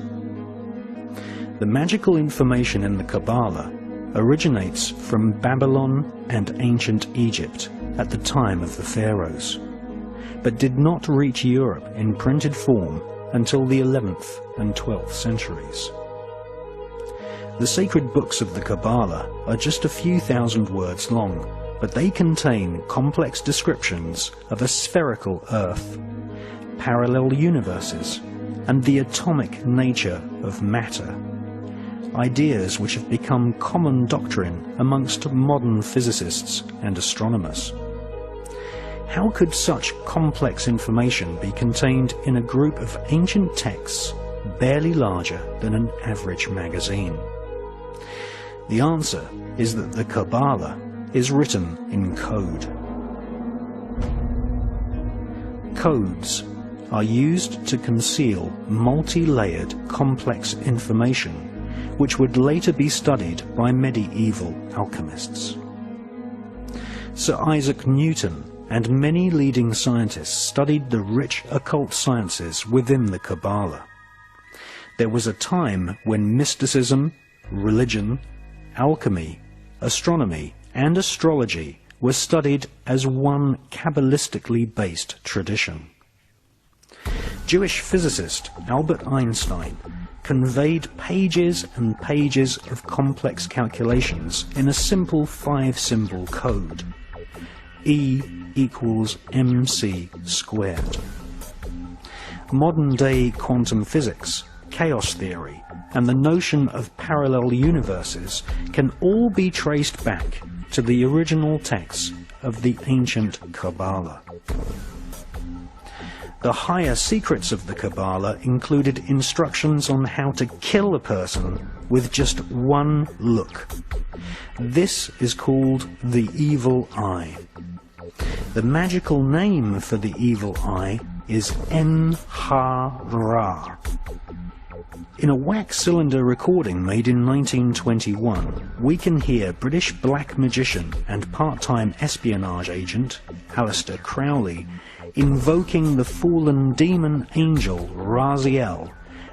Speaker 7: The magical information in the Kabbalah originates from Babylon and ancient Egypt at the time of the pharaohs, but did not reach Europe in printed form until the 11th and 12th centuries. The sacred books of the Kabbalah are just a few thousand words long, but they contain complex descriptions of a spherical Earth, parallel universes, and the atomic nature of matter, ideas which have become common doctrine amongst modern physicists and astronomers. How could such complex information be contained in a group of ancient texts barely larger than an average magazine? The answer is that the Kabbalah is written in code. Codes are used to conceal multi-layered complex information which would later be studied by medieval alchemists. Sir Isaac Newton and many leading scientists studied the rich occult sciences within the Kabbalah. There was a time when mysticism, religion, alchemy, astronomy, and astrology were studied as one Kabbalistically based tradition. Jewish physicist Albert Einstein conveyed pages and pages of complex calculations in a simple 5-symbol code. E equals mc squared. Modern-day quantum physics, chaos theory, and the notion of parallel universes can all be traced back to the original texts of the ancient Kabbalah. The higher secrets of the Kabbalah included instructions on how to kill a person with just one look. This is called the evil eye. The magical name for the evil eye is En-ha-Ra. In a wax cylinder recording made in 1921, we can hear British black magician and part-time espionage agent Aleister Crowley invoking the fallen demon angel Raziel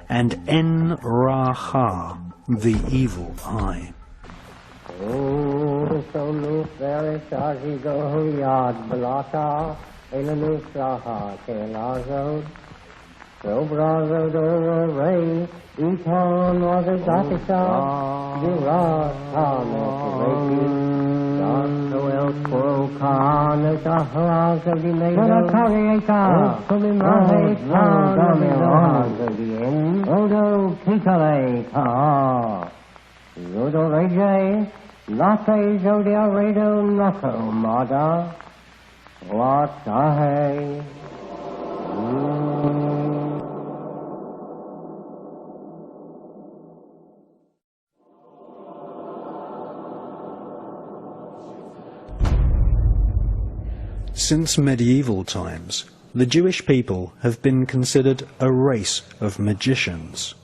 Speaker 7: and En-Ra-Ha, the evil eye. Since medieval times, the Jewish people have been considered a race of magicians.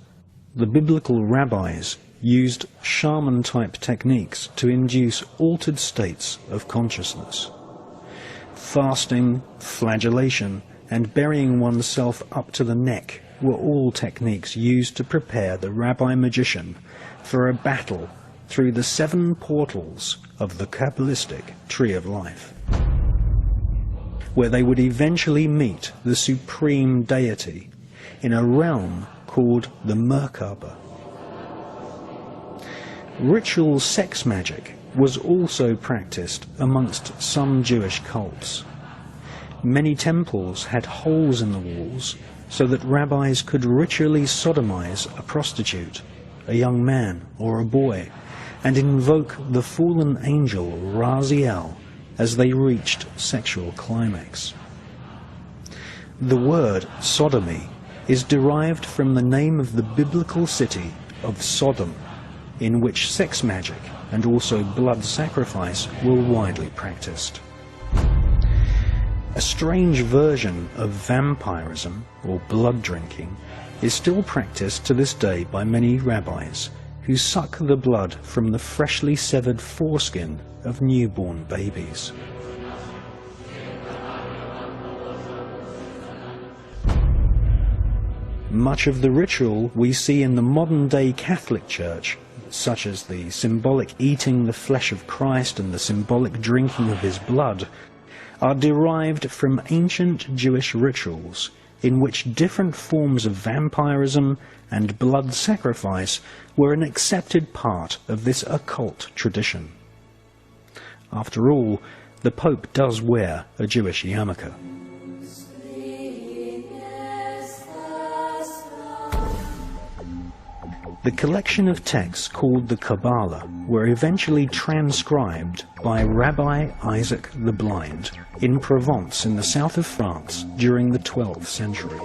Speaker 7: The biblical rabbis used shaman-type techniques to induce altered states of consciousness. Fasting, flagellation, and burying oneself up to the neck were all techniques used to prepare the rabbi-magician for a battle through the 7 portals of the Kabbalistic Tree of Life, where they would eventually meet the supreme deity in a realm called the Merkaba. Ritual sex magic was also practiced amongst some Jewish cults. Many temples had holes in the walls so that rabbis could ritually sodomize a prostitute, a young man or a boy, and invoke the fallen angel Raziel as they reached sexual climax. The word sodomy is derived from the name of the biblical city of Sodom, in which sex magic and also blood sacrifice were widely practiced. A strange version of vampirism, or blood drinking, is still practiced to this day by many rabbis who suck the blood from the freshly severed foreskin of newborn babies. Much of the ritual we see in the modern-day Catholic Church, such as the symbolic eating the flesh of Christ and the symbolic drinking of his blood, are derived from ancient Jewish rituals in which different forms of vampirism and blood sacrifice were an accepted part of this occult tradition. After all, the Pope does wear a Jewish yarmulke. The collection of texts called the Kabbalah were eventually transcribed by Rabbi Isaac the Blind in Provence in the south of France during the 12th century.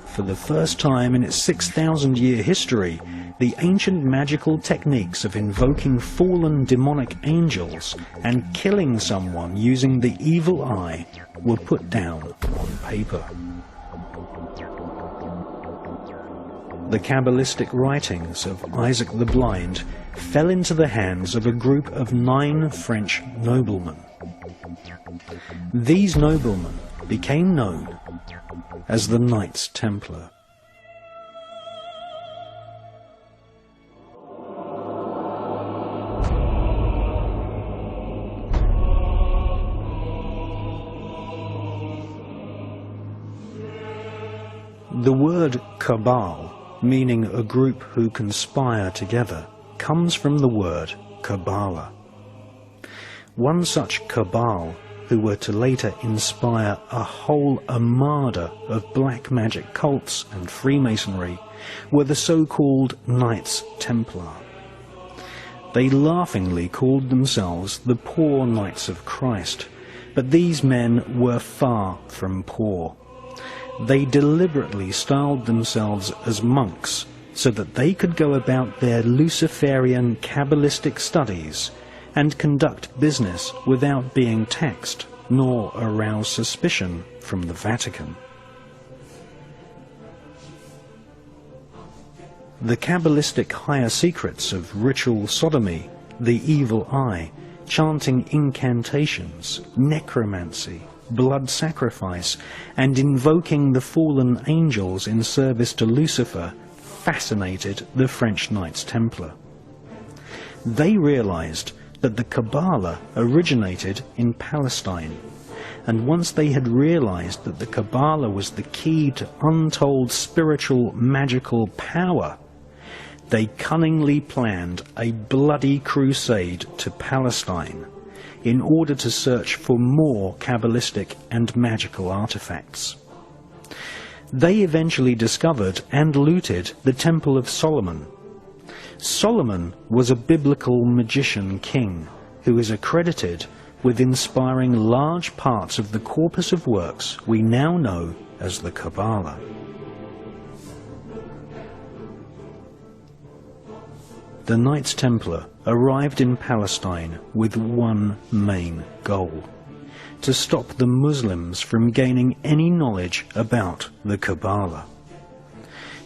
Speaker 7: For the first time in its 6,000-year history, the ancient magical techniques of invoking fallen demonic angels and killing someone using the evil eye were put down on paper. The Kabbalistic writings of Isaac the Blind fell into the hands of a group of 9 French noblemen. These noblemen became known as the Knights Templar. The word cabal, meaning a group who conspire together, comes from the word Kabbalah. One such cabal, who were to later inspire a whole armada of black magic cults and Freemasonry, were the so-called Knights Templar. They laughingly called themselves the Poor Knights of Christ, but these men were far from poor. They deliberately styled themselves as monks so that they could go about their Luciferian Kabbalistic studies and conduct business without being taxed nor arouse suspicion from the Vatican. The Kabbalistic higher secrets of ritual sodomy, the evil eye, chanting incantations, necromancy, blood sacrifice, and invoking the fallen angels in service to Lucifer fascinated the French Knights Templar. They realized that the Kabbalah originated in Palestine, And once they had realized that the Kabbalah was the key to untold spiritual magical power, they cunningly planned a bloody crusade to Palestine in order to search for more Kabbalistic and magical artifacts. They eventually discovered and looted the Temple of Solomon. Solomon was a biblical magician king who is accredited with inspiring large parts of the corpus of works we now know as the Kabbalah. The Knights Templar arrived in Palestine with one main goal: to stop the Muslims from gaining any knowledge about the Kabbalah.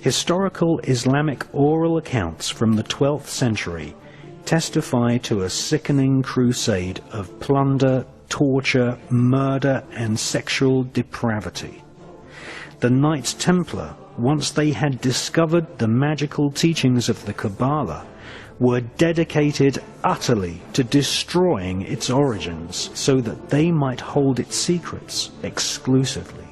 Speaker 7: Historical Islamic oral accounts from the 12th century testify to a sickening crusade of plunder, torture, murder, and sexual depravity. The Knights Templar, once they had discovered the magical teachings of the Kabbalah, were dedicated utterly to destroying its origins so that they might hold its secrets exclusively.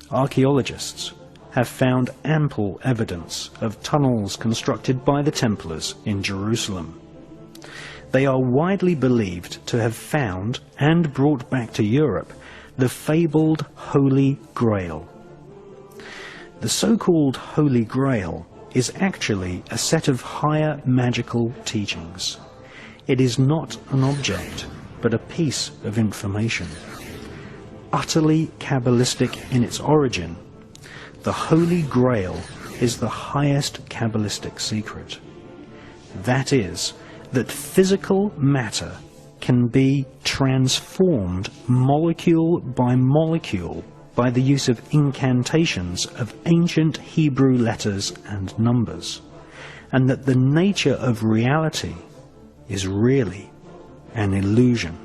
Speaker 7: Archaeologists have found ample evidence of tunnels constructed by the Templars in Jerusalem. They are widely believed to have found and brought back to Europe the fabled Holy Grail. The so-called Holy Grail is actually a set of higher magical teachings. It is not an object, but a piece of information. Utterly Kabbalistic in its origin, the Holy Grail is the highest Kabbalistic secret. That is, that physical matter can be transformed molecule by molecule by the use of incantations of ancient Hebrew letters and numbers, and that the nature of reality is really an illusion.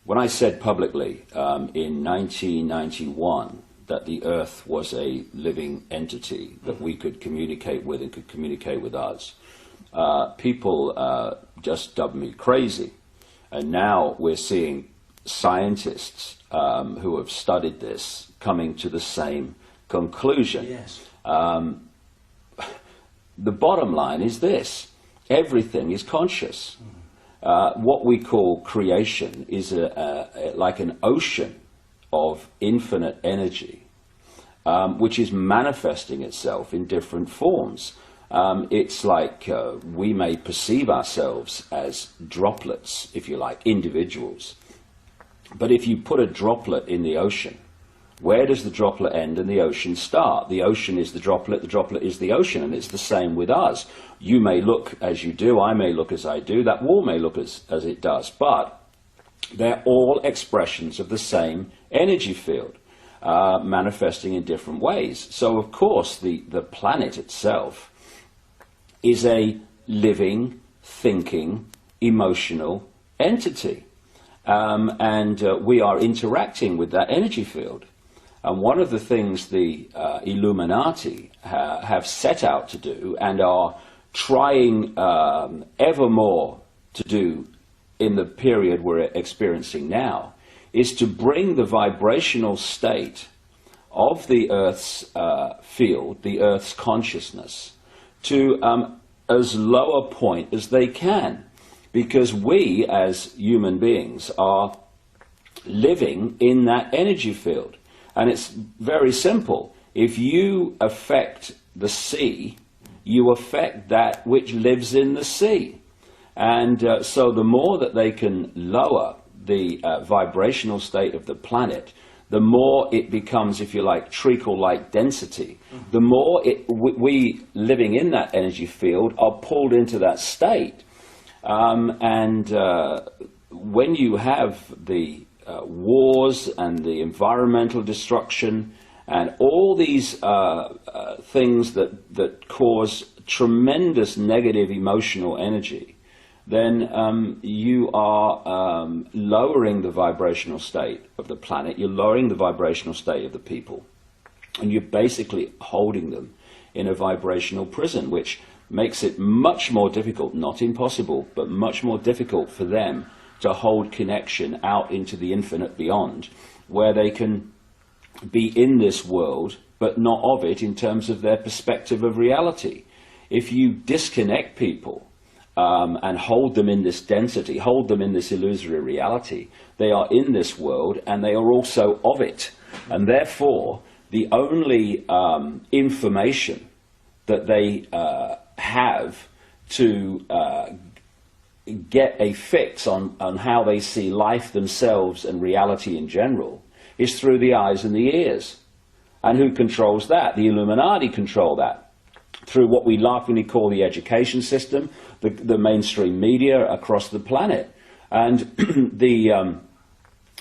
Speaker 30: When I said publicly in 1991 that the Earth was a living entity that we could communicate with and could communicate with us, people just dubbed me crazy. And now we're seeing scientists who have studied this coming to the same conclusion.
Speaker 17: Yes.
Speaker 30: The bottom line is this: everything is conscious. What we call creation is like an ocean of infinite energy, which is manifesting itself in different forms. It's like we may perceive ourselves as droplets, if you like, individuals. But if you put a droplet in the ocean, where does the droplet end and the ocean start? The ocean is the droplet is the ocean, and it's the same with us. You may look as you do, I may look as I do, that wall may look as it does, but they're all expressions of the same energy field, manifesting in different ways. So, of course, the planet itself is a living, thinking, emotional entity. And we are interacting with that energy field. And one of the things the Illuminati have set out to do and are trying ever more to do in the period we're experiencing now is to bring the vibrational state of the Earth's field, the Earth's consciousness, to as low a point as they can. Because we, as human beings, are living in that energy field. And it's very simple. If you affect the sea, you affect that which lives in the sea. And so the more that they can lower the vibrational state of the planet, the more it becomes, if you like, treacle-like density. The more we living in that energy field are pulled into that state. When you have the wars and the environmental destruction and all these things that cause tremendous negative emotional energy, then you are lowering the vibrational state of the planet, you're lowering the vibrational state of the people, and you're basically holding them in a vibrational prison, which makes it much more difficult, not impossible, but much more difficult for them to hold connection out into the infinite beyond, where they can be in this world, but not of it in terms of their perspective of reality. If you disconnect people, and hold them in this density, hold them in this illusory reality, they are in this world and they are also of it. And therefore, the only information that they have to get a fix on how they see life themselves and reality in general is through the eyes and the ears. And who controls that? The Illuminati control that, through what we laughingly call the education system, the mainstream media across the planet. And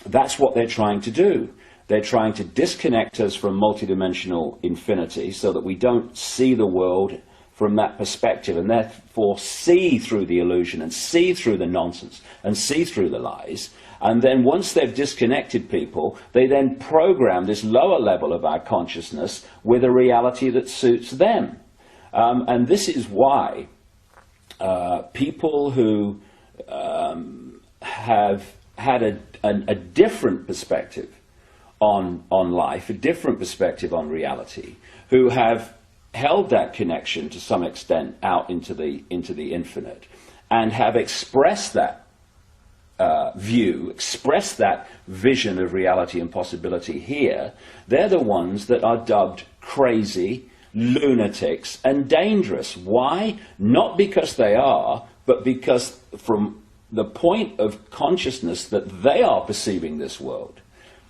Speaker 30: that's what they're trying to do. They're trying to disconnect us from multidimensional infinity so that we don't see the world from that perspective, and therefore see through the illusion and see through the nonsense and see through the lies. And then once they've disconnected people, they then program this lower level of our consciousness with a reality that suits them. And this is why people who have had a different perspective on life, a different perspective on reality, who have held that connection to some extent out into the infinite, and have expressed that view, expressed that vision of reality and possibility here, they're the ones that are dubbed crazy, lunatics and dangerous. Why? Not because they are, but because from the point of consciousness that they are perceiving this world,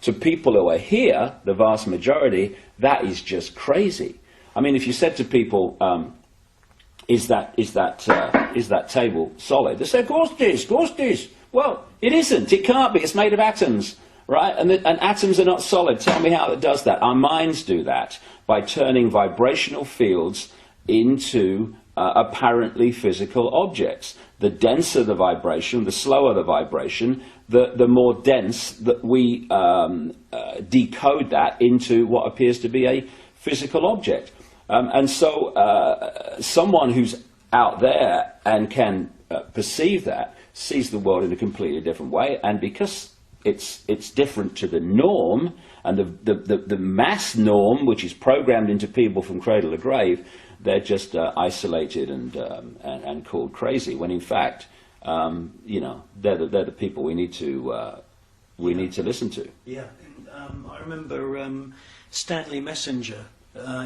Speaker 30: to people who are here, the vast majority, that is just crazy. I mean, if you said to people, is that table solid? They say, of course it is. Well, it isn't. It can't be. It's made of atoms, right? And atoms are not solid. Tell me how it does that. Our minds do that by turning vibrational fields into apparently physical objects. The denser the vibration, the slower the vibration, the more dense that we decode that into what appears to be a physical object. And so someone who's out there and can perceive that sees the world in a completely different way, and because it's different to the norm and the mass norm, which is programmed into people from cradle to grave, they're just isolated and called crazy. When in fact, you know, they're the people we need to listen to.
Speaker 7: Yeah, I remember Stanley Messenger.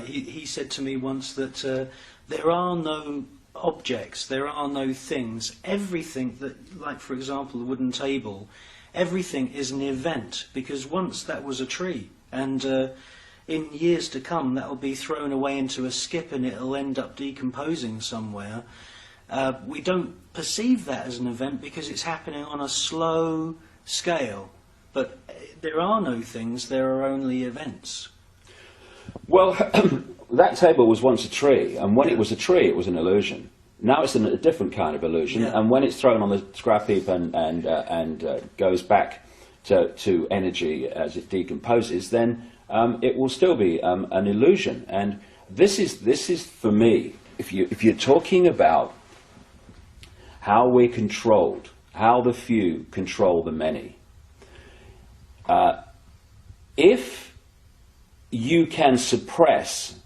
Speaker 7: He said to me once that there are no objects, there are no things. Everything that, like for example, the wooden table, everything is an event, because once that was a tree, and in years to come that will be thrown away into a skip and it'll end up decomposing somewhere. We don't perceive that as an event because it's happening on a slow scale. But there are no things, there are only events.
Speaker 30: Well, that table was once a tree, and when it was a tree, it was an illusion. Now it's a different kind of illusion, and when it's thrown on the scrap heap and goes back to energy as it decomposes, then it will still be an illusion. And this is for me, if you're talking about how we're controlled, how the few control the many, if you can suppress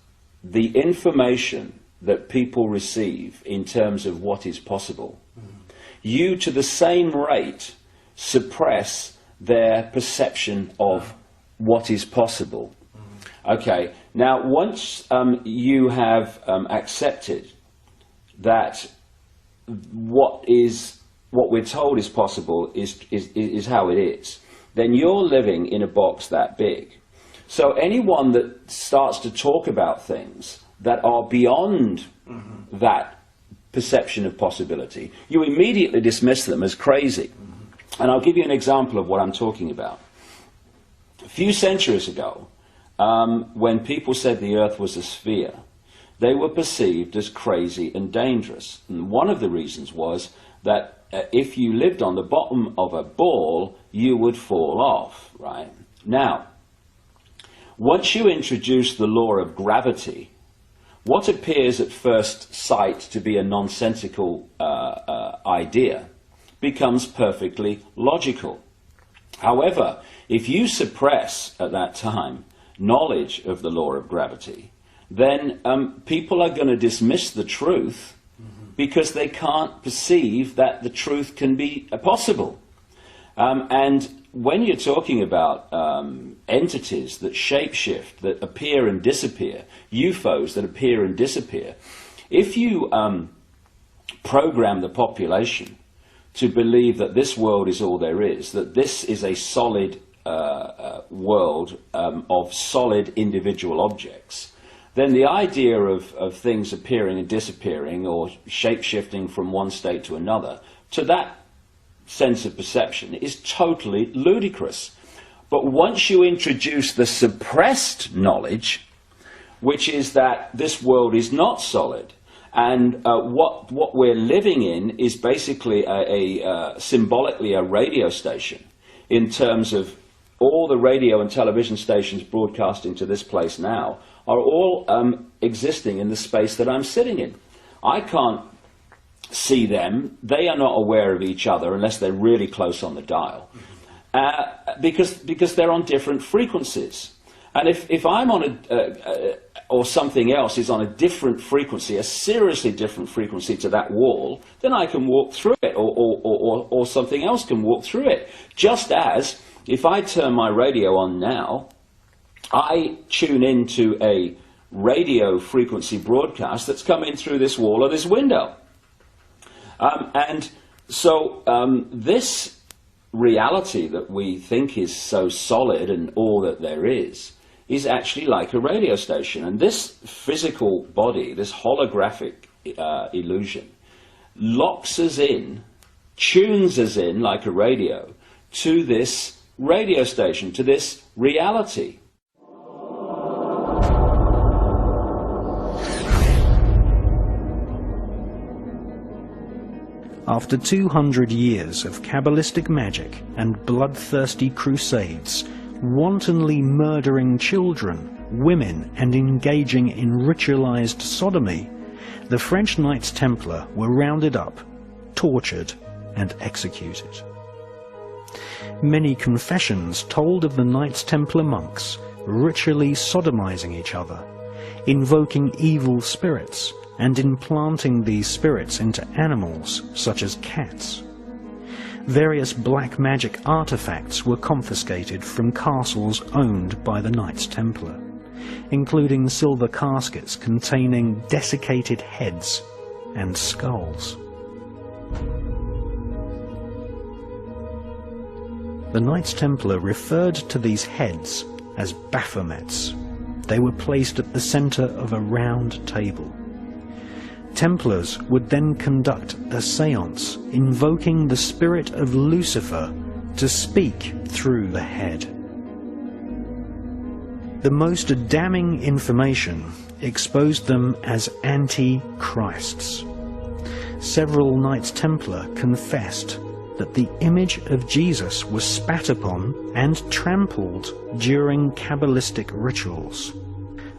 Speaker 30: the information that people receive in terms of what is possible, you to the same rate suppress their perception of what is possible. Okay, now once you have accepted that what we're told is possible is how it is, then you're living in a box that big. So anyone that starts to talk about things that are beyond that perception of possibility, you immediately dismiss them as crazy. And I'll give you an example of what I'm talking about. A few centuries ago, when people said the Earth was a sphere, they were perceived as crazy and dangerous. And one of the reasons was that if you lived on the bottom of a ball, you would fall off, right? Now, once you introduce the law of gravity, what appears at first sight to be a nonsensical idea becomes perfectly logical. However, if you suppress at that time knowledge of the law of gravity, then people are going to dismiss the truth because they can't perceive that the truth can be possible. And when you're talking about entities that shapeshift, that appear and disappear, UFOs that appear and disappear, if you program the population to believe that this world is all there is, that this is a solid world of solid individual objects, then the idea of things appearing and disappearing or shape-shifting from one state to another, to that sense of perception, is totally ludicrous. But once you introduce the suppressed knowledge, which is that this world is not solid, and what we're living in is basically symbolically a radio station, in terms of all the radio and television stations broadcasting to this place now are all existing in the space that I'm sitting in. I can't see them. They are not aware of each other unless they're really close on the dial, because they're on different frequencies. And if I'm on or something else is on a different frequency, a seriously different frequency to that wall, then I can walk through it, or something else can walk through it. Just as if I turn my radio on now, I tune into a radio frequency broadcast that's coming through this wall or this window. And so this reality that we think is so solid and all that there is actually like a radio station. And this physical body, this holographic illusion, locks us in, tunes us in like a radio to this radio station, to this reality.
Speaker 7: After 200 years of Kabbalistic magic and bloodthirsty crusades, wantonly murdering children, women, and engaging in ritualized sodomy, the French Knights Templar were rounded up, tortured, and executed. Many confessions told of the Knights Templar monks ritually sodomizing each other, invoking evil spirits, and implanting these spirits into animals such as cats. Various black magic artifacts were confiscated from castles owned by the Knights Templar, including silver caskets containing desiccated heads and skulls. The Knights Templar referred to these heads as Baphomets. They were placed at the center of a round table. Templars would then conduct a séance invoking the spirit of Lucifer to speak through the head. The most damning information exposed them as antichrists. Several Knights Templar confessed that the image of Jesus was spat upon and trampled during Kabbalistic rituals,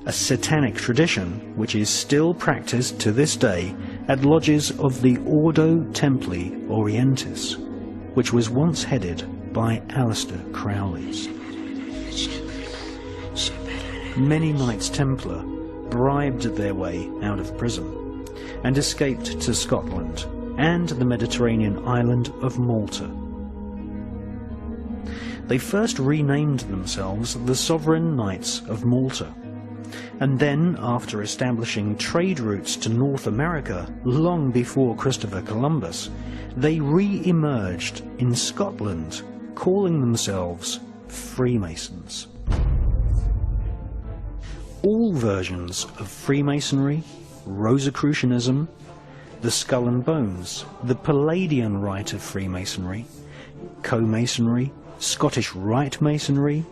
Speaker 7: a satanic tradition which is still practiced to this day at lodges of the Ordo Templi Orientis, which was once headed by Aleister Crowley. Many Knights Templar bribed their way out of prison and escaped to Scotland and the Mediterranean island of Malta. They first renamed themselves the Sovereign Knights of Malta, and then, after establishing trade routes to North America long before Christopher Columbus, they re-emerged in Scotland, calling themselves Freemasons. All versions of Freemasonry, Rosicrucianism, the Skull and Bones, the Palladian Rite of Freemasonry, Co-Masonry, Scottish Rite Masonry,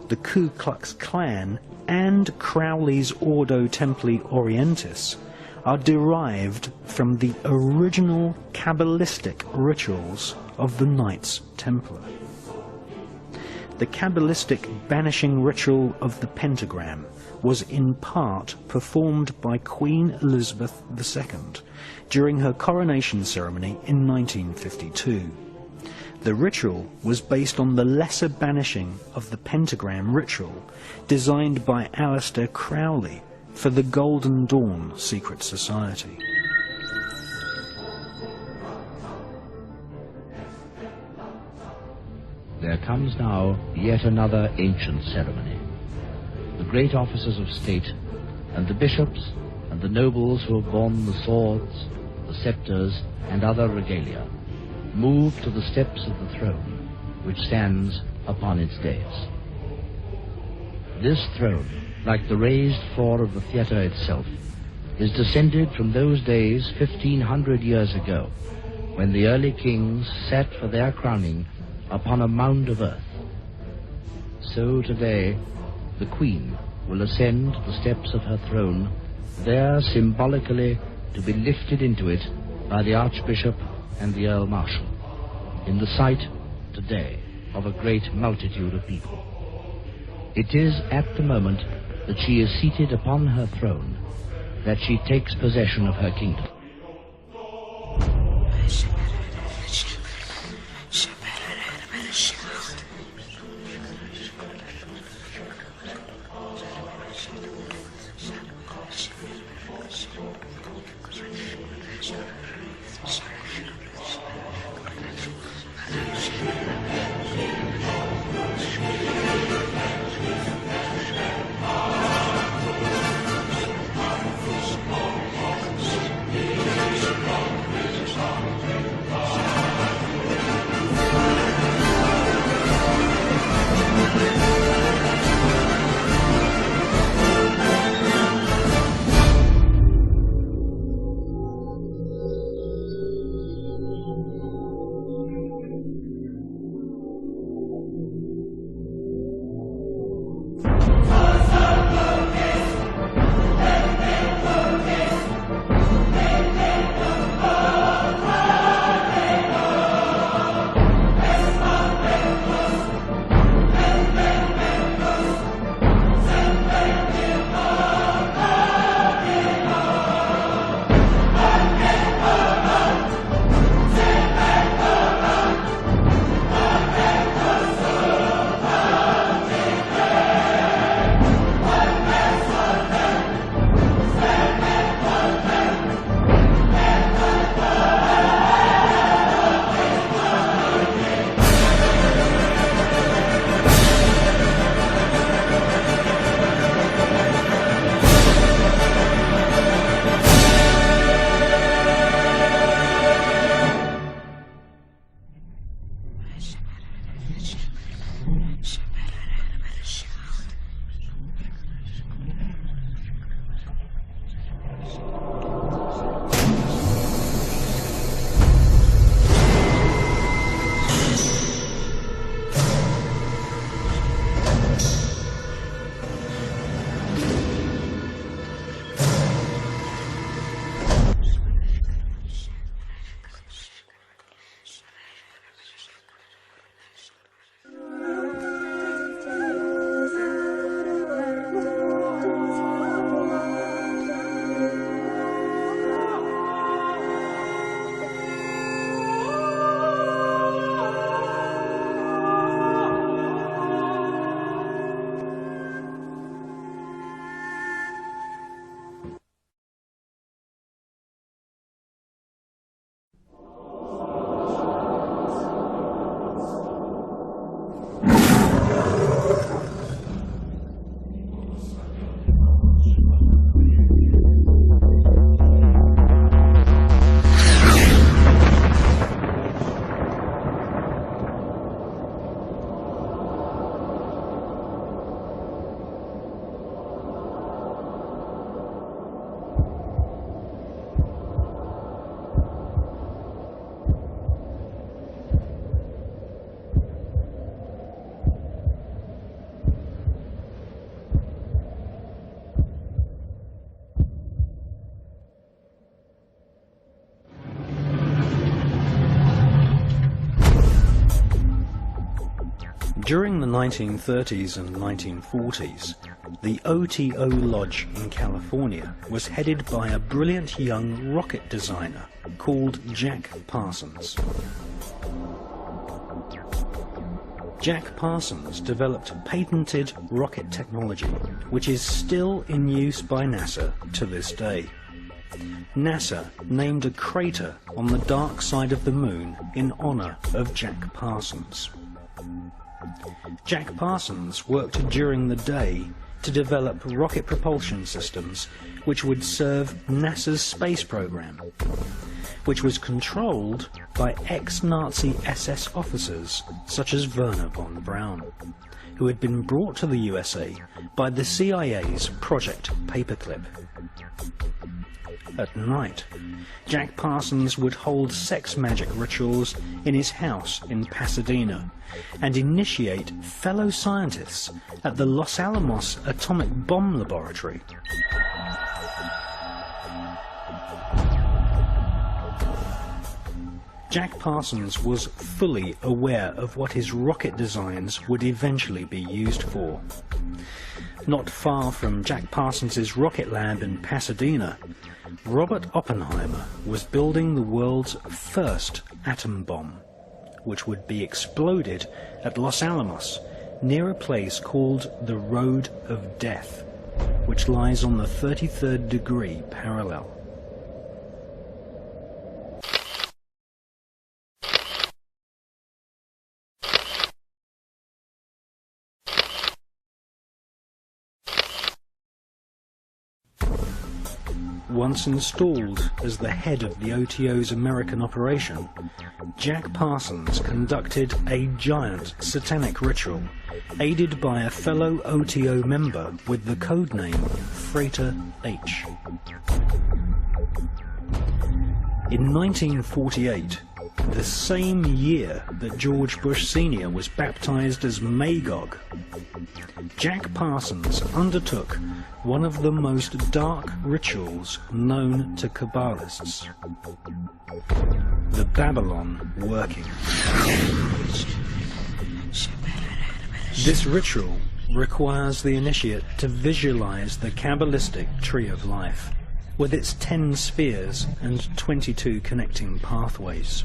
Speaker 7: the Ku Klux Klan, and Crowley's Ordo Templi Orientis are derived from the original Kabbalistic rituals of the Knights Templar. The Kabbalistic banishing ritual of the pentagram was in part performed by Queen Elizabeth II during her coronation ceremony in 1952. The ritual was based on the lesser banishing of the pentagram ritual designed by Aleister Crowley for the Golden Dawn secret society.
Speaker 17: There comes now yet another ancient ceremony. The great officers of state and the bishops and the nobles who have borne the swords, the scepters and other regalia move to the steps of the throne which stands upon its dais. This throne, like the raised floor of the theatre itself, is descended from those days 1500 years ago, when the early kings sat for their crowning upon a mound of earth. So today, the Queen will ascend the steps of her throne, there symbolically to be lifted into it by the Archbishop and the Earl Marshal, in the sight today of a great multitude of people. It is at the moment that she is seated upon her throne that she takes possession of her kingdom.
Speaker 7: During the 1930s and 1940s, the OTO Lodge in California was headed by a brilliant young rocket designer called Jack Parsons. Jack Parsons developed patented rocket technology, which is still in use by NASA to this day. NASA named a crater on the dark side of the moon in honor of Jack Parsons. Jack Parsons worked during the day to develop rocket propulsion systems which would serve NASA's space program, which was controlled by ex-Nazi SS officers such as Werner von Braun, who had been brought to the USA by the CIA's Project Paperclip. At night, Jack Parsons would hold sex magic rituals in his house in Pasadena and initiate fellow scientists at the Los Alamos Atomic Bomb Laboratory. Jack Parsons was fully aware of what his rocket designs would eventually be used for. Not far from Jack Parsons' rocket lab in Pasadena, Robert Oppenheimer was building the world's first atom bomb, which would be exploded at Los Alamos near a place called the Road of Death, which lies on the 33rd degree parallel. Once installed as the head of the OTO's American operation, Jack Parsons conducted a giant satanic ritual, aided by a fellow OTO member with the codename Freighter H. In 1948, the same year that George Bush Sr. was baptized as Magog, Jack Parsons undertook one of the most dark rituals known to Kabbalists, the Babylon working. This ritual requires the initiate to visualize the Kabbalistic tree of life, with its 10 spheres and 22 connecting pathways.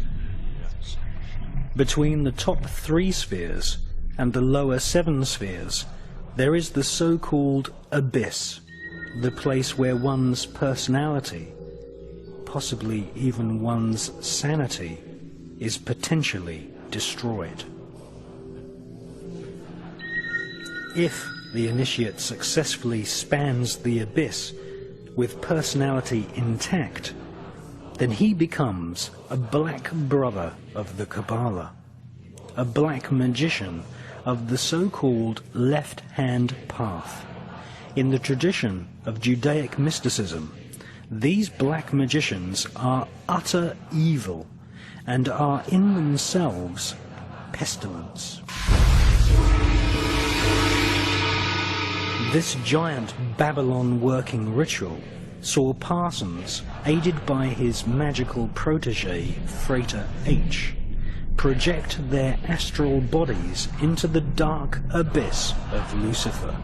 Speaker 7: Between the top 3 spheres and the lower 7 spheres, there is the so-called abyss, the place where one's personality, possibly even one's sanity, is potentially destroyed. If the initiate successfully spans the abyss with personality intact, then he becomes a black brother of the Kabbalah, a black magician of the so-called left-hand path. In the tradition of Judaic mysticism, these black magicians are utter evil and are in themselves pestilence. This giant Babylon working ritual saw Parsons, aided by his magical protege, Freighter H, project their astral bodies into the dark abyss of Lucifer.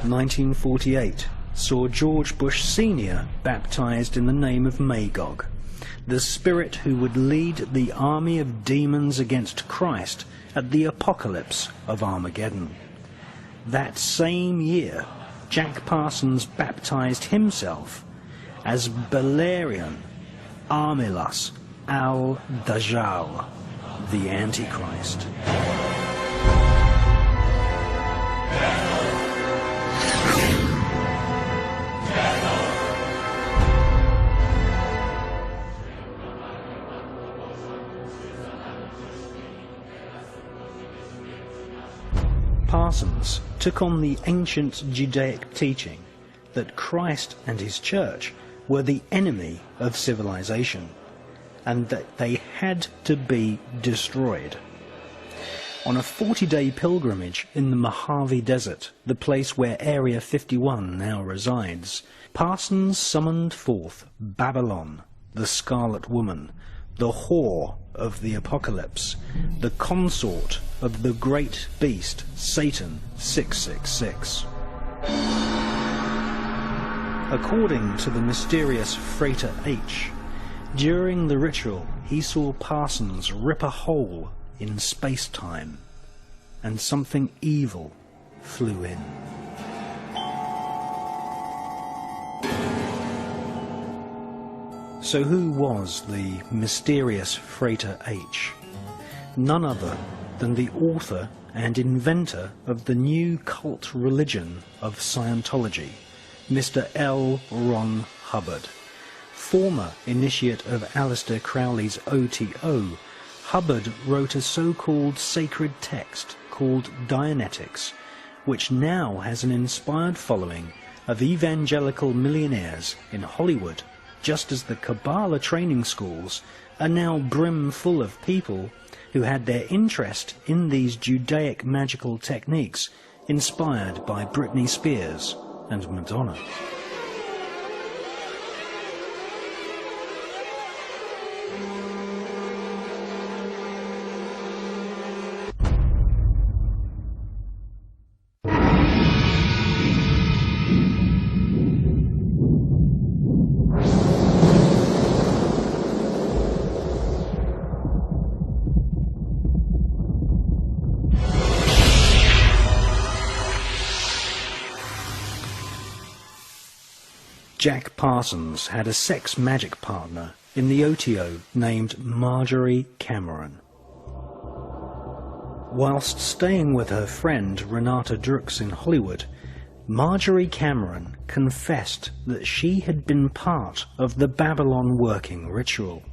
Speaker 7: 1948 saw George Bush Sr. baptized in the name of Magog, the spirit who would lead the army of demons against Christ at the apocalypse of Armageddon. That same year, Jack Parsons baptized himself as Belerion Armilas al-Dajjal, the Antichrist. Parsons took on the ancient Judaic teaching that Christ and his church were the enemy of civilization, and that they had to be destroyed. On a 40-day pilgrimage in the Mojave Desert, the place where Area 51 now resides, Parsons summoned forth Babylon, the Scarlet Woman, the whore of the apocalypse, the consort of the great beast Satan 666. According to the mysterious Freighter H, during the ritual he saw Parsons rip a hole in space-time, and something evil flew in. So who was the mysterious Freighter H? None other than the author and inventor of the new cult religion of Scientology, Mr. L. Ron Hubbard. Former initiate of Aleister Crowley's OTO, Hubbard wrote a so-called sacred text called Dianetics, which now has an inspired following of evangelical millionaires in Hollywood, just as the Kabbalah training schools are now brim full of people who had their interest in these Judaic magical techniques inspired by Britney Spears and Madonna. Jack Parsons had a sex magic partner in the OTO named Marjorie Cameron. Whilst staying with her friend Renata Drux in Hollywood, Marjorie Cameron confessed that she had been part of the Babylon working ritual.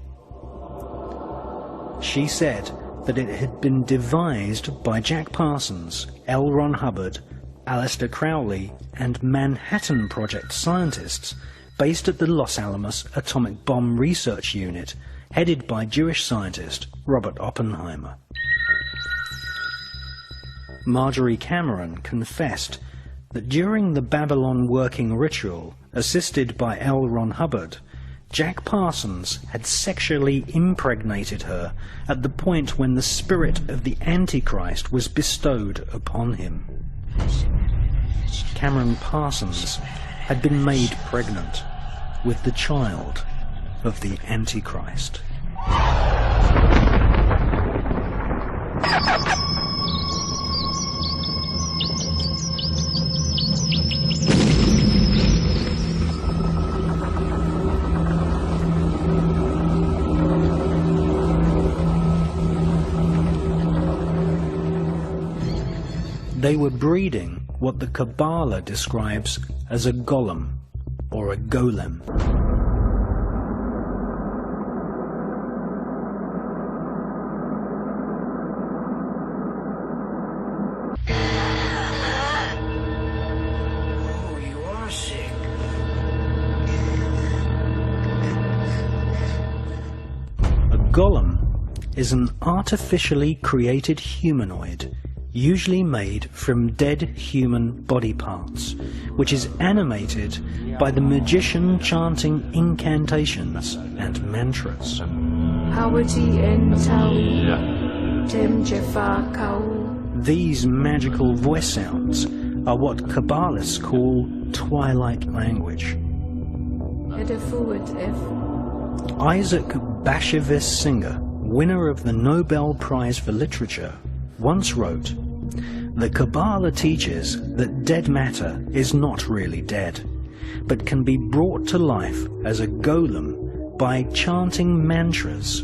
Speaker 7: She said that it had been devised by Jack Parsons, L. Ron Hubbard, Aleister Crowley and Manhattan Project scientists based at the Los Alamos Atomic Bomb Research Unit, headed by Jewish scientist Robert Oppenheimer. Marjorie Cameron confessed that during the Babylon working ritual, assisted by L. Ron Hubbard, Jack Parsons had sexually impregnated her at the point when the spirit of the Antichrist was bestowed upon him. Cameron Parsons had been made pregnant with the child of the Antichrist. They were breeding what the Kabbalah describes as a golem, or a golem.
Speaker 18: Oh, you are sick.
Speaker 7: A golem is an artificially created humanoid, usually made from dead human body parts, which is animated by the magician chanting incantations and mantras. These magical voice sounds are what Kabbalists call twilight language. Isaac Bashevis Singer, winner of the Nobel Prize for Literature, once wrote, "The Kabbalah teaches that dead matter is not really dead, but can be brought to life as a golem by chanting mantras.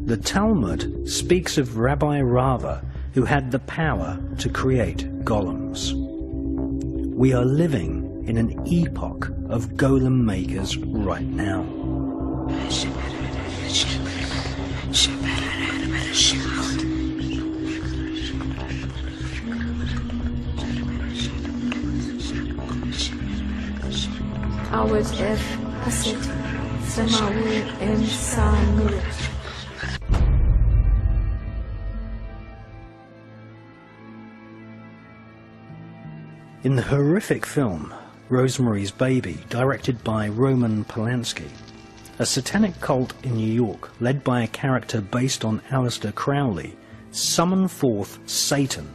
Speaker 7: The Talmud speaks of Rabbi Rava, who had the power to create golems. We are living in an epoch of golem makers right now." In the horrific film Rosemary's Baby, directed by Roman Polanski, a satanic cult in New York, led by a character based on Aleister Crowley, summoned forth Satan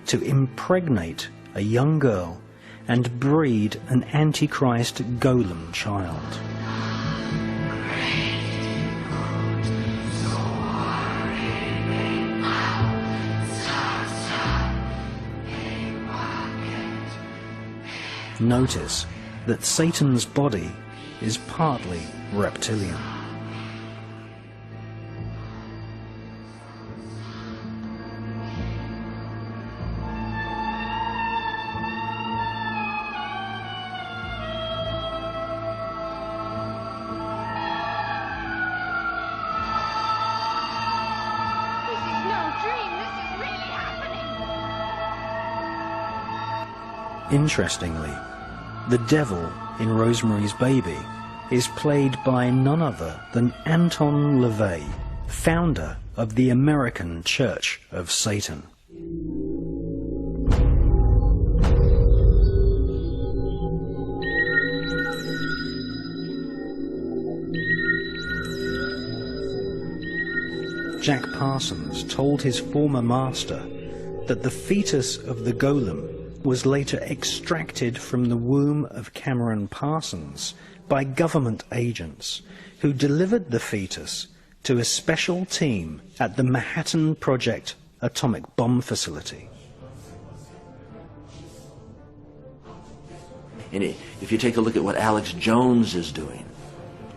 Speaker 7: to impregnate a young girl and breed an antichrist golem child. Notice that Satan's body is partly reptilian. Interestingly, the devil in Rosemary's Baby is played by none other than Anton LaVey, founder of the American Church of Satan. Jack Parsons told his former master that the fetus of the golem was later extracted from the womb of Cameron Parsons by government agents who delivered the fetus to a special team at the Manhattan Project atomic bomb facility.
Speaker 18: And if you take a look at what Alex Jones is doing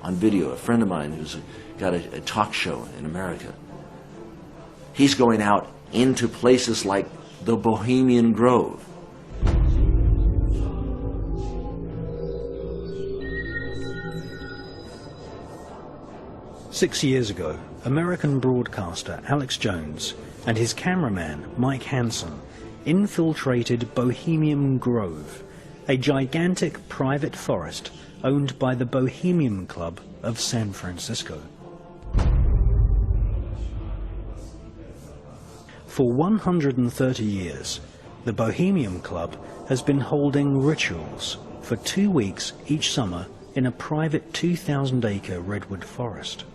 Speaker 18: on video, a friend of mine who's got a talk show in America, he's going out into places like the Bohemian Grove.
Speaker 7: Six years ago, American broadcaster Alex Jones and his cameraman Mike Hansen infiltrated Bohemian Grove, a gigantic private forest owned by the Bohemian Club of San Francisco. For 130 years, the Bohemian Club has been holding rituals for 2 weeks each summer in a private 2,000-acre redwood forest.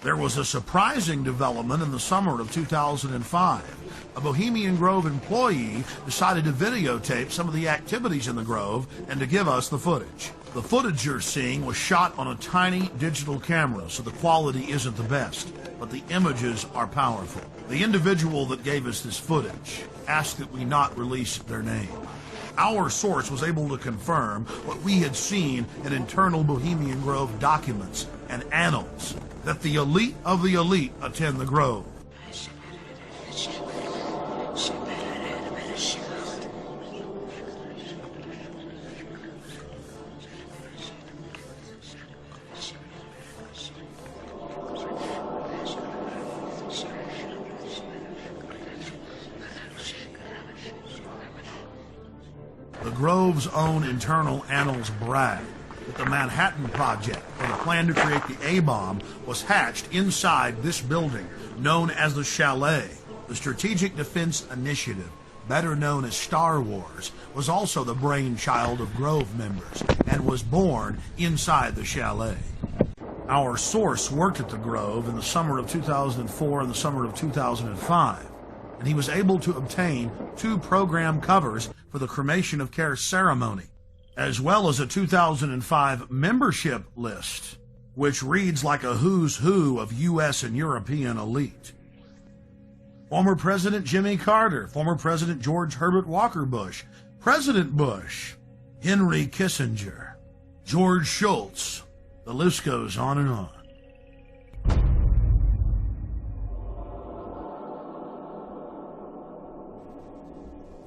Speaker 19: There was a surprising development in the summer of 2005. A Bohemian Grove employee decided to videotape some of the activities in the Grove and to give us the footage. The footage you're seeing was shot on a tiny digital camera, so the quality isn't the best, but the images are powerful. The individual that gave us this footage asked that we not release their name. Our source was able to confirm what we had seen in internal Bohemian Grove documents and annals, that the elite of the elite attend the Grove. The Grove's own internal annals brag that the Manhattan Project, or the plan to create the A-bomb, was hatched inside this building known as the Chalet. The Strategic Defense Initiative, better known as Star Wars, was also the brainchild of Grove members and was born inside the Chalet. Our source worked at the Grove in the summer of 2004 and the summer of 2005, and he was able to obtain 2 program covers for the cremation of care ceremony, as well as a 2005 membership list, which reads like a who's who of U.S. and European elite. Former President Jimmy Carter, former President George Herbert Walker Bush, President Bush, Henry Kissinger, George Shultz, the list goes on and on.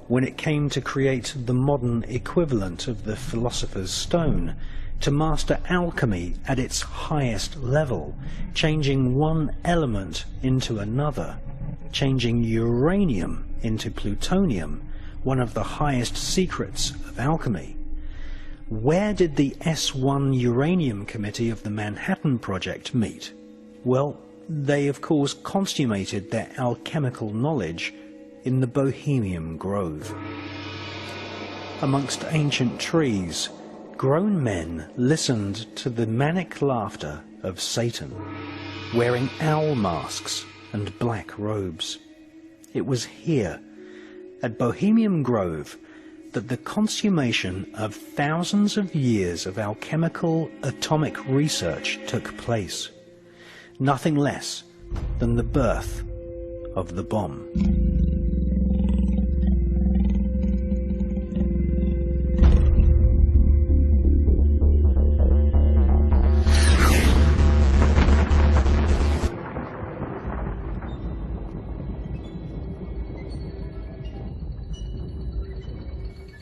Speaker 7: when it came to create the modern equivalent of the Philosopher's Stone, to master alchemy at its highest level, changing one element into another, changing uranium into plutonium, one of the highest secrets of alchemy. Where did the S1 Uranium Committee of the Manhattan Project meet? Well, they of course consummated their alchemical knowledge in the Bohemian Grove. Amongst ancient trees, grown men listened to the manic laughter of Satan, wearing owl masks and black robes. It was here, at Bohemian Grove, that the consummation of thousands of years of alchemical atomic research took place. Nothing less than the birth of the bomb.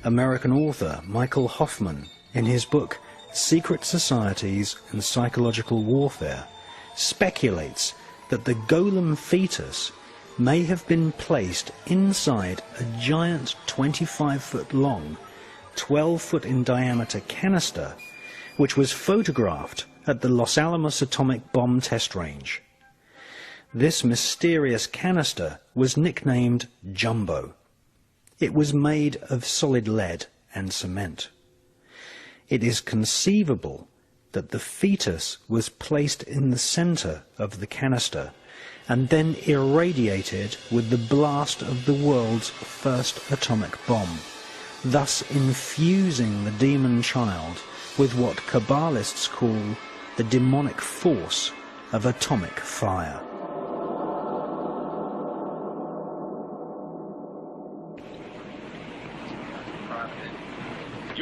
Speaker 7: American author Michael Hoffman, in his book Secret Societies and Psychological Warfare, speculates that the golem fetus may have been placed inside a giant 25-foot long, 12-foot in diameter canister, which was photographed at the Los Alamos atomic bomb test range. This mysterious canister was nicknamed Jumbo. It was made of solid lead and cement. It is conceivable that the fetus was placed in the center of the canister and then irradiated with the blast of the world's first atomic bomb, thus infusing the demon child with what Kabbalists call the demonic force of atomic fire.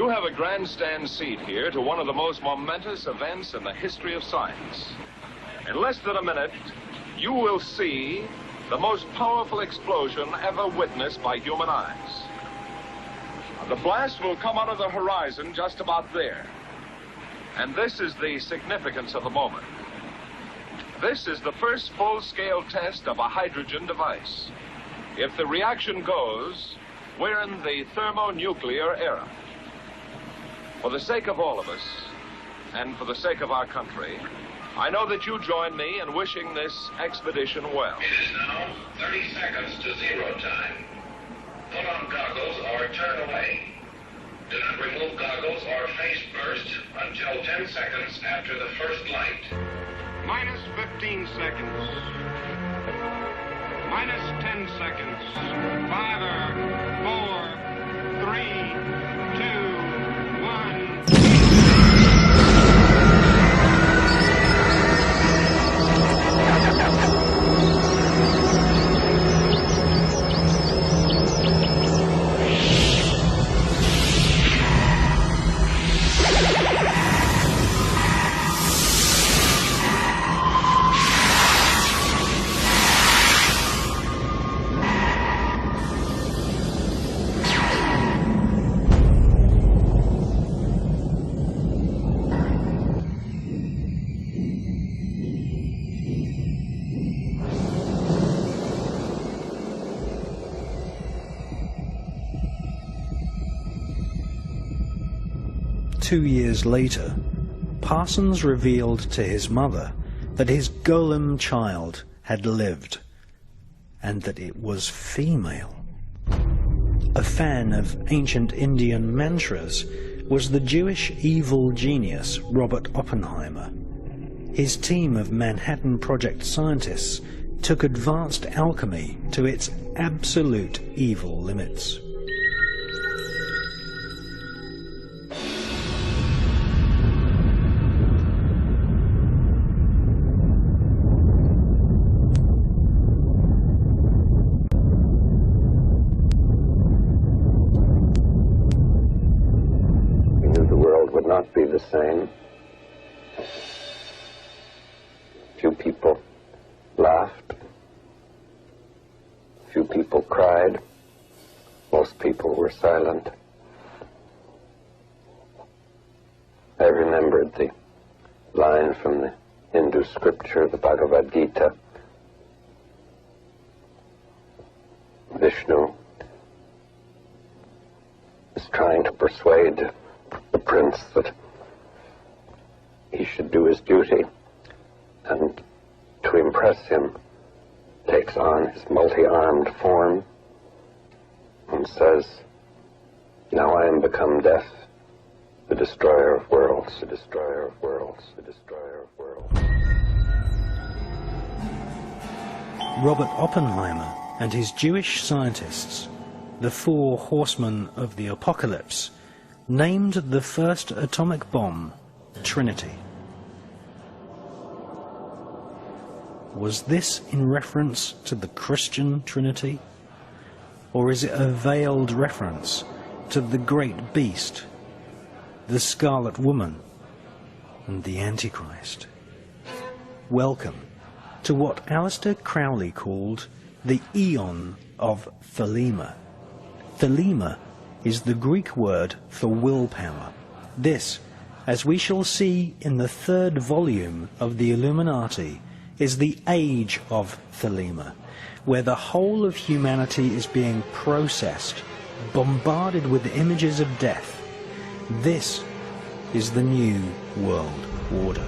Speaker 1: You have a grandstand seat here to one of the most momentous events in the history of science. In less than a minute, you will see the most powerful explosion ever witnessed by human eyes. The blast will come out of the horizon just about there. And this is the significance of the moment. This is the first full-scale test of a hydrogen device. If the reaction goes, we're in the thermonuclear era. For the sake of all of us, and for the sake of our country, I know that you join me in wishing this expedition well.
Speaker 20: It is now 30 seconds to zero time. Put on goggles or turn away. Do not remove goggles or face burst until 10 seconds after the first light.
Speaker 1: Minus 15 seconds. Minus 10 seconds. 5, 4, 3, 2,
Speaker 7: Two years later, Parsons revealed to his mother that his golem child had lived, and that it was female. A fan of ancient Indian mantras was the Jewish evil genius Robert Oppenheimer. His team of Manhattan Project scientists took advanced alchemy to its absolute evil limits.
Speaker 13: Not be the same. Few people laughed. Few people cried. Most people were silent. I remembered the line from the Hindu scripture, the Bhagavad Gita. Vishnu is trying to persuade the prince that he should do his duty, and to impress him takes on his multi-armed form and says, "Now I am become death, the destroyer of worlds, the destroyer of worlds, the destroyer of worlds."
Speaker 7: Robert Oppenheimer and his Jewish scientists, the 4 horsemen of the apocalypse, named the first atomic bomb Trinity. Was this in reference to the Christian Trinity? Or is it a veiled reference to the great beast, the Scarlet Woman, and the Antichrist? Welcome to what Aleister Crowley called the Eon of Thelema. Thelema is the Greek word for willpower. This, as we shall see in the 3rd volume of the Illuminati, is the age of Thelema, where the whole of humanity is being processed, bombarded with images of death. This is the new world order.